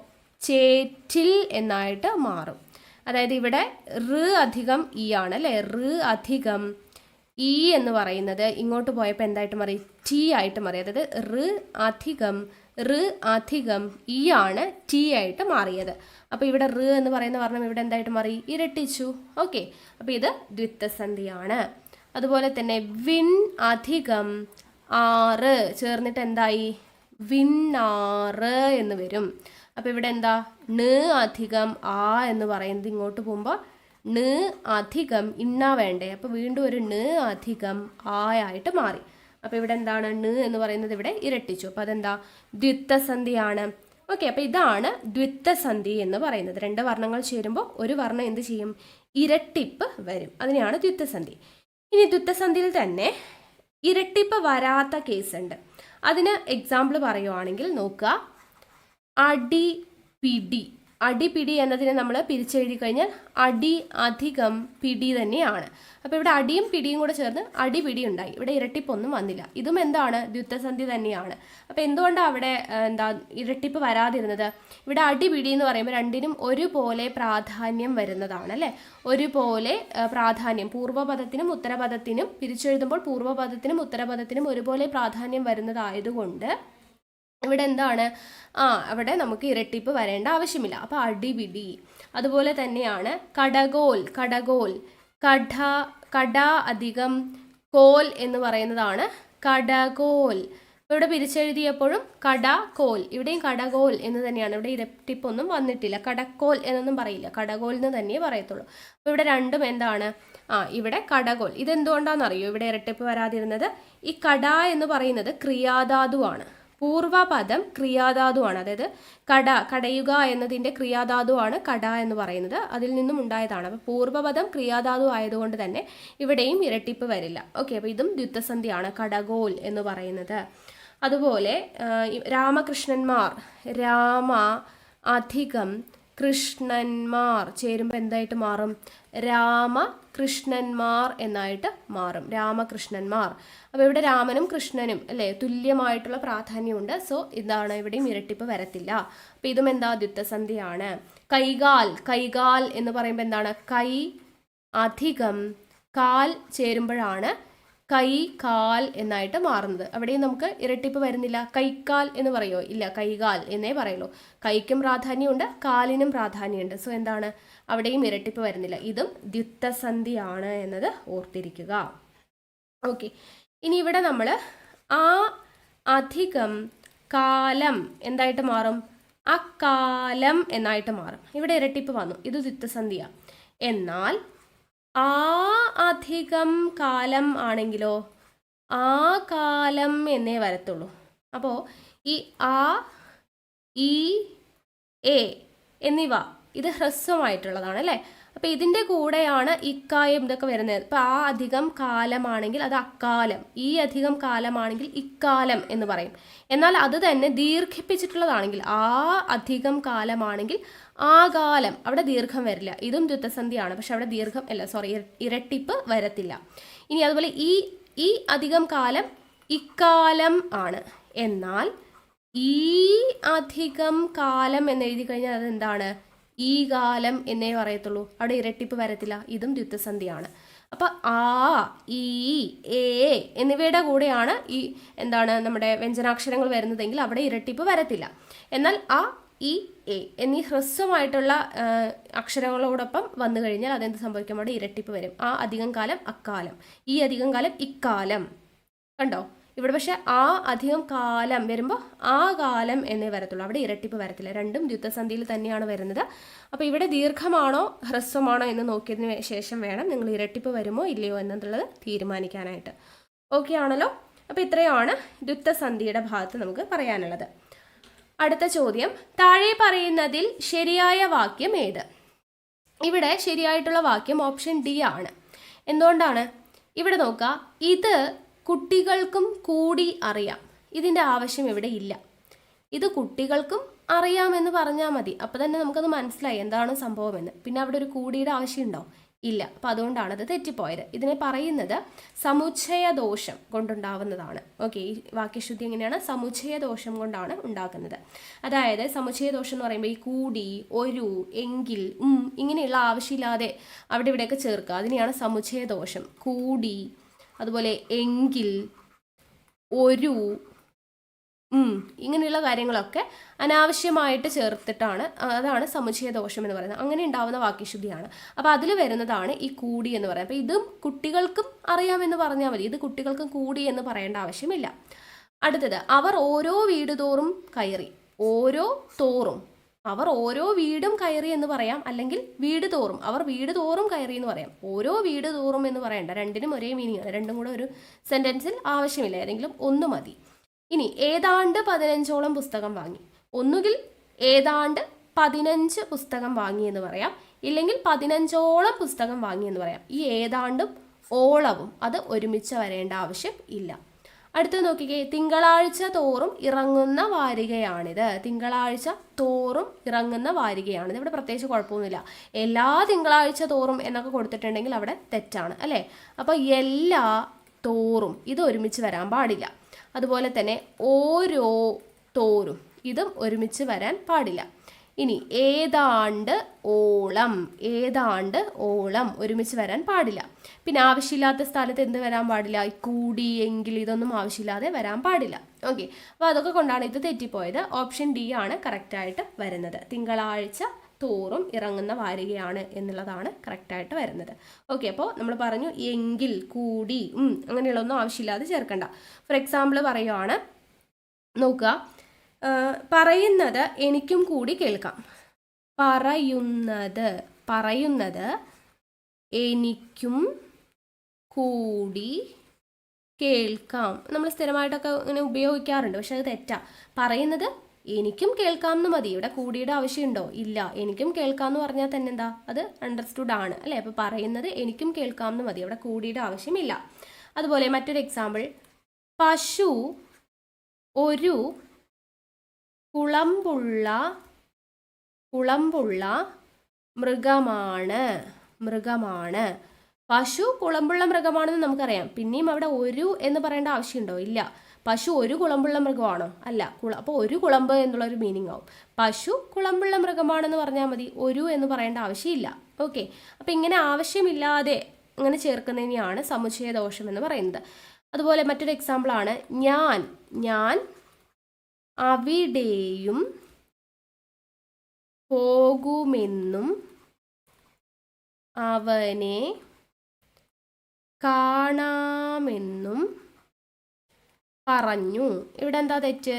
ചേറ്റിൽ എന്നായിട്ട് മാറും. അതായത് ഇവിടെ റ് അധികം ഇ ആണ് അല്ലേ. റ് അധികം ഇ എന്ന് പറയുന്നത് ഇങ്ങോട്ട് പോയപ്പോൾ എന്തായിട്ട് മാറി? ടി ആയിട്ട് മാറി. അതായത് റ് അധികം ഇ ആണ് ടി ആയിട്ട് മാറിയത്. അപ്പോൾ ഇവിടെ റ് എന്ന് പറയുന്ന വർണ്ണം ഇവിടെ എന്തായിട്ട് മാറി? ഇരട്ടിച്ചു. ഓക്കെ, അപ്പോൾ ഇത് ദ്വിത്വസന്ധിയാണ്. അതുപോലെ തന്നെ വിൻ അധികം ആറ് ചേർന്നിട്ട് എന്തായി? വിണ്ണാറ് എന്ന് വരും. അപ്പോൾ ഇവിടെ എന്താ? ണ് അധികം ആ എന്ന് പറയുന്നത് ഇങ്ങോട്ട് പോകുമ്പോൾ ണ് അധികം ഇണ്ണ വേണ്ടേ. അപ്പോൾ വീണ്ടും ഒരു ണ് അധികം ആയിട്ട് മാറി. അപ്പോൾ ഇവിടെ എന്താണ്? ണ് എന്ന് പറയുന്നത് ഇവിടെ ഇരട്ടിച്ചു. അപ്പോൾ അതെന്താ? ദ്വിത്വസന്ധിയാണ്. ഓക്കെ, അപ്പോൾ ഇതാണ് ദ്വിത്വസന്ധി എന്ന് പറയുന്നത്. രണ്ട് വർണ്ണങ്ങൾ ചേരുമ്പോൾ ഒരു വർണ്ണം എന്ത് ചെയ്യും? ഇരട്ടിപ്പ് വരും. അതിനെയാണ് ദ്വിത്വസന്ധി. ഇനി ദ്വിത്വസന്ധിയിൽ തന്നെ ഇരട്ടിപ്പ് വരാത്ത കേസുണ്ട്. അതിന് എക്സാമ്പിൾ പറയുവാണെങ്കിൽ നോക്കുക. അടിപിടി. അടിപിടി എന്നതിനെ നമ്മൾ പിരിച്ചെഴുതി കഴിഞ്ഞാൽ അടി അധികം പിടി തന്നെയാണ്. അപ്പോൾ ഇവിടെ അടിയും പിടിയും കൂടെ ചേർന്ന് അടിപിടി ഉണ്ടായി. ഇവിടെ ഇരട്ടിപ്പൊന്നും വന്നില്ല. ഇതും എന്താണ്? ദ്വിത്വസന്ധി തന്നെയാണ്. അപ്പോൾ എന്തുകൊണ്ടാണ് അവിടെ ഇരട്ടിപ്പ് വരാതിരുന്നത്? ഇവിടെ അടിപിടി എന്ന് പറയുമ്പോൾ രണ്ടിനും ഒരുപോലെ പ്രാധാന്യം വരുന്നതാണ് അല്ലേ. ഒരുപോലെ പ്രാധാന്യം പൂർവ്വപദത്തിനും ഉത്തരപദത്തിനും പിരിച്ചെഴുതുമ്പോൾ പൂർവ്വപദത്തിനും ഉത്തരപദത്തിനും ഒരുപോലെ പ്രാധാന്യം വരുന്നതായതുകൊണ്ട് ഇവിടെ എന്താണ്? അവിടെ നമുക്ക് ഇരട്ടിപ്പ് വരേണ്ട ആവശ്യമില്ല. അപ്പോൾ അടിപിടി. അതുപോലെ തന്നെയാണ് കടകോൽ. കട അധികം കോൽ എന്ന് പറയുന്നതാണ് കടകോൽ. ഇവിടെ പിരിച്ചെഴുതിയപ്പോഴും കടകോൽ, ഇവിടെയും കടകോൽ എന്ന് തന്നെയാണ്. ഇവിടെ ഇരട്ടിപ്പൊന്നും വന്നിട്ടില്ല. കടക്കോൽ എന്നൊന്നും പറയില്ല, കടകോൽ എന്ന് തന്നെ പറയത്തുള്ളൂ. അപ്പോൾ ഇവിടെ രണ്ടും എന്താണ്? ഇവിടെ കടകോൽ. ഇതെന്തുകൊണ്ടാണെന്നറിയോ ഇവിടെ ഇരട്ടിപ്പ് വരാതിരുന്നത്? ഈ കട എന്ന് പറയുന്നത് ക്രിയാധാതുവാണ്. പൂർവപദം ക്രിയാധാതുവാണ്. അതായത് കടയുക എന്നതിൻ്റെ ക്രിയാധാതുവാണ് കട എന്ന് പറയുന്നത്. അതിൽ നിന്നും ഉണ്ടായതാണ്. അപ്പോൾ പൂർവപദം ക്രിയാധാതു ആയതുകൊണ്ട് തന്നെ ഇവിടെയും ഇരട്ടിപ്പ് വരില്ല. ഓക്കെ, അപ്പോൾ ഇതും ദ്വിത്വസന്ധിയാണ്, കടകോൽ എന്ന് പറയുന്നത്. അതുപോലെ രാമകൃഷ്ണന്മാർ, രാമ അധികം കൃഷ്ണന്മാർ ചേരുമ്പോൾ എന്തായിട്ട് മാറും? രാമകൃഷ്ണന്മാർ എന്നായിട്ട് മാറും. രാമകൃഷ്ണന്മാർ. അപ്പോൾ ഇവിടെ രാമനും കൃഷ്ണനും അല്ലേ തുല്യമായിട്ടുള്ള പ്രാധാന്യമുണ്ട്. സോ ഇതാണ്, ഇവിടെയും ഇരട്ടിപ്പ് വരത്തില്ല. അപ്പോൾ ഇതും എന്താ? ദ്വിത്വസന്ധിയാണ്. കൈകാൽ എന്ന് പറയുമ്പോൾ എന്താണ്? കൈ അധികം കാൽ ചേരുമ്പോഴാണ് കൈ കാൽ എന്നായിട്ട് മാറുന്നത്. അവിടെയും നമുക്ക് ഇരട്ടിപ്പ് വരുന്നില്ല. കൈക്കാൽ എന്ന് പറയുമോ? ഇല്ല, കൈകാൽ എന്നേ പറയുള്ളൂ. കൈക്കും പ്രാധാന്യമുണ്ട്, കാലിനും പ്രാധാന്യമുണ്ട്. സോ എന്താണ്? അവിടെയും ഇരട്ടിപ്പ് വരുന്നില്ല. ഇതും ദ്വിത്വസന്ധിയാണ് എന്നത് ഓർത്തിരിക്കുക. ഓക്കെ, ഇനി ഇവിടെ നമ്മൾ ആ അധികം കാലം എന്തായിട്ട് മാറും? അക്കാലം എന്നായിട്ട് മാറും. ഇവിടെ ഇരട്ടിപ്പ് വന്നു. ഇത് ദ്വിത്വസന്ധിയാണ്. എന്നാൽ ആ അധികം കാലം ആണെങ്കിലോ ആ കാലം എന്നേ വരത്തുള്ളൂ. അപ്പോൾ ഈ ആ, ഈ, എ എന്നിവ ഇത് ഹ്രസ്വമായിട്ടുള്ളതാണ് അല്ലേ. അപ്പോൾ ഇതിൻ്റെ കൂടെയാണ് ഇക്കായും ഇതൊക്കെ വരുന്നത്. ഇപ്പോൾ ആ അധികം കാലമാണെങ്കിൽ അത് അക്കാലം, ഈ അധികം കാലമാണെങ്കിൽ ഇക്കാലം എന്ന് പറയും. എന്നാൽ അത് തന്നെ ദീർഘിപ്പിച്ചിട്ടുള്ളതാണെങ്കിൽ ആ അധികം കാലമാണെങ്കിൽ ആ കാലം, അവിടെ ദീർഘം വരില്ല. ഇതും ദ്വിത്വസന്ധിയാണ്, പക്ഷെ അവിടെ ദീർഘം അല്ല, ഇരട്ടിപ്പ് വരത്തില്ല. ഇനി അതുപോലെ ഈ അധികം കാലം ഇക്കാലം ആണ്. എന്നാൽ ഈ അധികം കാലം എന്ന് എഴുതി കഴിഞ്ഞാൽ അതെന്താണ്? ഈ കാലം എന്നേ പറയത്തുള്ളൂ. അവിടെ ഇരട്ടിപ്പ് വരത്തില്ല. ഇതും ദ്വിത്വസന്ധിയാണ്. അപ്പോൾ ആ, ഈ, എ എന്നിവയുടെ കൂടെയാണ് ഈ എന്താണ് നമ്മുടെ വ്യഞ്ജനാക്ഷരങ്ങൾ വരുന്നതെങ്കിൽ അവിടെ ഇരട്ടിപ്പ് വരത്തില്ല. എന്നാൽ ആ, ഈ, എ എന്നീ ഹ്രസ്വമായിട്ടുള്ള അക്ഷരങ്ങളോടൊപ്പം വന്നു കഴിഞ്ഞാൽ അതെന്ത് സംഭവിക്കും? അവിടെ ഇരട്ടിപ്പ് വരും. ആ അധികം കാലം അക്കാലം, ഈ അധികം കാലം ഇക്കാലം. കണ്ടോ? ഇവിടെ പക്ഷെ ആ അധികം കാലം വരുമ്പോൾ ആ കാലം എന്നേ വരത്തുള്ളൂ. അവിടെ ഇരട്ടിപ്പ് വരത്തില്ല. രണ്ടും ദ്വിത്വസന്ധിയിൽ തന്നെയാണ് വരുന്നത്. അപ്പോൾ ഇവിടെ ദീർഘമാണോ ഹ്രസ്വമാണോ എന്ന് നോക്കിയതിന് ശേഷം വേണം നിങ്ങൾ ഇരട്ടിപ്പ് വരുമോ ഇല്ലയോ എന്നുള്ളത് തീരുമാനിക്കാനായിട്ട്. ഓക്കെ ആണല്ലോ? അപ്പോൾ ഇത്രയാണ് ദ്വിത്വസന്ധിയുടെ ഭാഗത്ത് നമുക്ക് പറയാനുള്ളത്. അടുത്ത ചോദ്യം, താഴെ പറയുന്നതിൽ ശരിയായ വാക്യം ഏത്? ഇവിടെ ശരിയായിട്ടുള്ള വാക്യം ഓപ്ഷൻ ഡി ആണ്. എന്തുകൊണ്ടാണ്? ഇവിടെ നോക്കുക, ഇത് കുട്ടികൾക്കും കൂടി അറിയാം. ഇതിൻ്റെ ആവശ്യം ഇവിടെ ഇല്ല. ഇത് കുട്ടികൾക്കും അറിയാമെന്ന് പറഞ്ഞാൽ മതി. അപ്പോൾ തന്നെ നമുക്കത് മനസ്സിലായി എന്താണ് സംഭവമെന്ന്. പിന്നെ അവിടെ ഒരു കൂടിയുടെ ആവശ്യമുണ്ടോ? ഇല്ല. അപ്പോൾ അതുകൊണ്ടാണ് അത് തെറ്റിപ്പോയത്. ഇതിനെ പറയുന്നത് സമുച്ചയദോഷം കൊണ്ടുണ്ടാവുന്നതാണ്. ഓക്കെ, ഈ വാക്യശുദ്ധി എങ്ങനെയാണ്? സമുച്ചയദോഷം കൊണ്ടാണ് ഉണ്ടാക്കുന്നത്. അതായത് സമുച്ചയദോഷം എന്ന് പറയുമ്പോൾ ഈ കൂടി, ഒരു, എങ്കിൽ, ഇങ്ങനെയുള്ള ആവശ്യമില്ലാതെ അവിടെ ഇവിടെയൊക്കെ ചേർക്കുക. അതിനെയാണ് സമുച്ചയദോഷം. കൂടി, അതുപോലെ എങ്കിൽ, ഒരു, ഇങ്ങനെയുള്ള കാര്യങ്ങളൊക്കെ അനാവശ്യമായിട്ട് ചേർത്തിട്ടാണ്, അതാണ് സമുച്ചയദോഷം എന്ന് പറയുന്നത്. അങ്ങനെ ഉണ്ടാവുന്ന വാക്യശുദ്ധിയാണ്. അപ്പോൾ അതിൽ വരുന്നതാണ് ഈ കൂടി എന്ന് പറയുന്നത്. അപ്പോൾ ഇതും കുട്ടികൾക്കും അറിയാമെന്ന് പറഞ്ഞാൽ മതി. ഇത് കുട്ടികൾക്കും കൂടി എന്ന് പറയേണ്ട ആവശ്യമില്ല. അടുത്തത്, അവർ ഓരോ വീട് തോറും കയറി. ഓരോ തോറും, അവർ ഓരോ വീടും കയറി എന്ന് പറയാം, അല്ലെങ്കിൽ വീട് തോറും, അവർ വീട് തോറും കയറി എന്ന് പറയാം. ഓരോ വീട് തോറും എന്ന് പറയണ്ട. രണ്ടിനും ഒരേ മീനിങ് ആണ്. രണ്ടും കൂടെ ഒരു സെൻറ്റൻസിൽ ആവശ്യമില്ല. ഏതെങ്കിലും ഒന്ന് മതി. ഇനി ഏതാണ്ട് 15ഓളം പുസ്തകം വാങ്ങി. ഒന്നുകിൽ ഏതാണ്ട് 15 പുസ്തകം വാങ്ങി എന്ന് പറയാം, ഇല്ലെങ്കിൽ 15ഓളം പുസ്തകം വാങ്ങി എന്ന് പറയാം. ഈ ഏതാണ്ടും ഓളവും അത് ഒരുമിച്ച് വരേണ്ട ആവശ്യം ഇല്ല. അടുത്ത് നോക്കിക്കേ, തിങ്കളാഴ്ച തോറും ഇറങ്ങുന്ന വാരികയാണിത്. തിങ്കളാഴ്ച തോറും ഇറങ്ങുന്ന വാരികയാണിത്. ഇവിടെ പ്രത്യേകിച്ച് കുഴപ്പമൊന്നുമില്ല. എല്ലാ തിങ്കളാഴ്ച തോറും എന്നൊക്കെ കൊടുത്തിട്ടുണ്ടെങ്കിൽ അവിടെ തെറ്റാണ് അല്ലേ. അപ്പോൾ എല്ലാ തോറും ഇത് ഒരുമിച്ച് വരാൻ പാടില്ല. അതുപോലെ തന്നെ ഓരോ തോറും ഇതും ഒരുമിച്ച് വരാൻ പാടില്ല. ഇനി ഏതാണ്ട് ഓളം, ഏതാണ്ട് ഓളം ഒരുമിച്ച് വരാൻ പാടില്ല. പിന്നെ ആവശ്യമില്ലാത്ത സ്ഥലത്ത് എന്ത് വരാൻ പാടില്ല? കൂടി, എങ്കിൽ ഇതൊന്നും ആവശ്യമില്ലാതെ വരാൻ പാടില്ല. ഓക്കെ, അപ്പോൾ അതൊക്കെ കൊണ്ടാണ് ഇത് തെറ്റിപ്പോയത്. ഓപ്ഷൻ ഡി ആണ് കറക്റ്റായിട്ട് വരുന്നത്. തിങ്കളാഴ്ച തോറും ഇറങ്ങുന്ന വാരികയാണ് എന്നുള്ളതാണ് കറക്റ്റായിട്ട് വരുന്നത്. ഓക്കെ, അപ്പോൾ നമ്മൾ പറഞ്ഞു എങ്കിൽ, കൂടി, അങ്ങനെയുള്ളൊന്നും ആവശ്യമില്ലാതെ ചേർക്കണ്ട. ഫോർ എക്സാമ്പിൾ പറയുവാണ്, നോക്കുക, പറയുന്നത് എനിക്കും കൂടി കേൾക്കാം. പറയുന്നത് എനിക്കും കൂടി കേൾക്കാം. നമ്മൾ സ്ഥിരമായിട്ടൊക്കെ ഇങ്ങനെ ഉപയോഗിക്കാറുണ്ട്, പക്ഷെ അത് തെറ്റാ. പറയുന്നത് എനിക്കും കേൾക്കാം എന്ന് മതി. ഇവിടെ കൂടിയുടെ ആവശ്യമുണ്ടോ? ഇല്ല. എനിക്കും കേൾക്കാം എന്ന് പറഞ്ഞാൽ തന്നെ എന്താ, അത് അണ്ടർസ്റ്റുഡ് ആണ് അല്ലേ. അപ്പോൾ പറയുന്നത് എനിക്കും കേൾക്കാം എന്ന് മതി, അവിടെ കൂടിയുടെ ആവശ്യമില്ല. അതുപോലെ മറ്റൊരു എക്സാമ്പിൾ, പശു ഒരു കുളമ്പുള്ള മൃഗമാണ്. പശു കുളമ്പുള്ള മൃഗമാണെന്ന് നമുക്കറിയാം. പിന്നെയും അവിടെ ഒരു എന്ന് പറയേണ്ട ആവശ്യമുണ്ടോ? ഇല്ല. പശു ഒരു കുളമ്പുള്ള മൃഗമാണോ? അല്ല. അപ്പോൾ ഒരു കുളമ്പ് എന്നുള്ളൊരു മീനിങ് ആവും. പശു കുളമ്പുള്ള മൃഗമാണെന്ന് പറഞ്ഞാൽ മതി, ഒരു എന്ന് പറയേണ്ട ആവശ്യമില്ല. ഓക്കെ. അപ്പം ഇങ്ങനെ ആവശ്യമില്ലാതെ ഇങ്ങനെ ചേർക്കുന്നതിനെയാണ് സമുച്ചയ ദോഷം എന്ന് പറയുന്നത്. അതുപോലെ മറ്റൊരു എക്സാമ്പിളാണ്, ഞാൻ അവിടെയും പോകുമെന്നും അവനെ കാണാമെന്നും പറഞ്ഞു. ഇവിടെ എന്താ തെറ്റ്?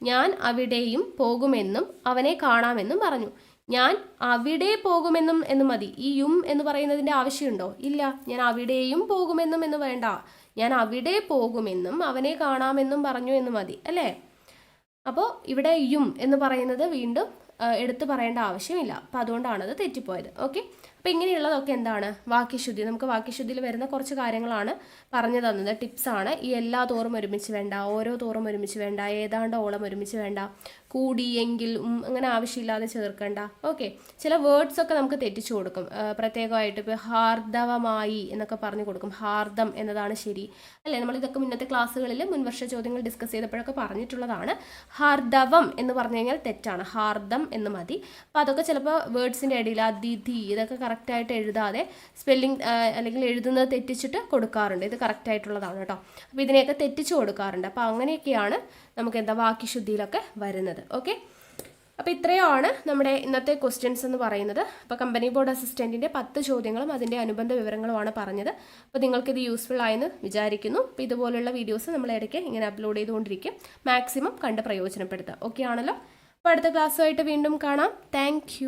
ഞാൻ അവിടെയും പോകുമെന്നും അവനെ കാണാമെന്നും പറഞ്ഞു. ഞാൻ അവിടെ പോകുമെന്നും എന്ന് മതി. ഈ യും എന്ന് പറയുന്നതിൻ്റെ ആവശ്യമുണ്ടോ? ഇല്ല. ഞാൻ അവിടെയും പോകുമെന്നും എന്ന് വേണ്ട. ഞാൻ അവിടെ പോകുമെന്നും അവനെ കാണാമെന്നും പറഞ്ഞു എന്ന് മതി അല്ലേ. അപ്പോൾ ഇവിടെ യും എന്ന് പറയുന്നത് വീണ്ടും എടുത്തു പറയേണ്ട ആവശ്യമില്ല. അപ്പോൾ അതുകൊണ്ടാണ് അത് തെറ്റിപ്പോയത്. ഓക്കെ. അപ്പോൾ ഇങ്ങനെയുള്ളതൊക്കെ എന്താണ്? വാക്യശുദ്ധി. നമുക്ക് വാക്യശുദ്ധിയിൽ വരുന്ന കുറച്ച് കാര്യങ്ങളാണ് പറഞ്ഞു തന്നത്, ടിപ്സാണ്. ഈ എല്ലാ തോറും ഒരുമിച്ച് വേണ്ട, ഓരോ തോറും ഒരുമിച്ച് വേണ്ട, ഏതാണ്ട് ഓളം ഒരുമിച്ച് വേണ്ട, കൂടി, എങ്കിൽ, അങ്ങനെ ആവശ്യമില്ലാതെ ചേർക്കേണ്ട. ഓക്കെ. ചില വേർഡ്സ് ഒക്കെ നമുക്ക് തെറ്റിച്ചു കൊടുക്കും. പ്രത്യേകമായിട്ട് ഇപ്പോൾ ഹാർദവമായി എന്നൊക്കെ പറഞ്ഞു കൊടുക്കും. ഹാർദം എന്നതാണ് ശരി അല്ലേ. നമ്മളിതൊക്കെ മുന്നത്തെ ക്ലാസ്സുകളിൽ മുൻവർഷ ചോദ്യങ്ങൾ ഡിസ്കസ് ചെയ്തപ്പോഴൊക്കെ പറഞ്ഞിട്ടുള്ളതാണ്. ഹാർദവം എന്ന് പറഞ്ഞു കഴിഞ്ഞാൽ തെറ്റാണ്, ഹാർദം എന്ന് മതി. അപ്പോൾ അതൊക്കെ ചിലപ്പോൾ വേർഡ്സിൻ്റെ ഇടയിൽ അതിഥി ഇതൊക്കെ കറക്റ്റായിട്ട് എഴുതാതെ സ്പെല്ലിംഗ് അല്ലെങ്കിൽ എഴുതുന്നത് തെറ്റിച്ചിട്ട് കൊടുക്കാറുണ്ട്. ഇത് കറക്റ്റായിട്ടുള്ളതാണ് കേട്ടോ. അപ്പോൾ ഇതിനെയൊക്കെ തെറ്റിച്ച് കൊടുക്കാറുണ്ട്. അപ്പോൾ അങ്ങനെയൊക്കെയാണ് നമുക്ക് എന്താ വാക്യശുദ്ധിയിലൊക്കെ വരുന്നത്. ഓക്കെ. അപ്പോൾ ഇത്രയാണ് നമ്മുടെ ഇന്നത്തെ ക്വസ്റ്റ്യൻസ് എന്ന് പറയുന്നത്. അപ്പോൾ കമ്പനി ബോർഡ് അസിസ്റ്റൻറ്റിൻ്റെ 10 ചോദ്യങ്ങളും അതിൻ്റെ അനുബന്ധ വിവരങ്ങളുമാണ് പറഞ്ഞത്. അപ്പോൾ നിങ്ങൾക്കിത് യൂസ്ഫുൾ ആയെന്ന് വിചാരിക്കുന്നു. അപ്പോൾ ഇതുപോലുള്ള വീഡിയോസ് നമ്മൾ ഇടയ്ക്ക് ഇങ്ങനെ അപ്ലോഡ് ചെയ്തുകൊണ്ടിരിക്കും. മാക്സിമം കണ്ട് പ്രയോജനപ്പെടുത്തുക. ഓക്കെ ആണല്ലോ. അപ്പോൾ അടുത്ത ക്ലാസ്സുമായിട്ട് വീണ്ടും കാണാം. താങ്ക്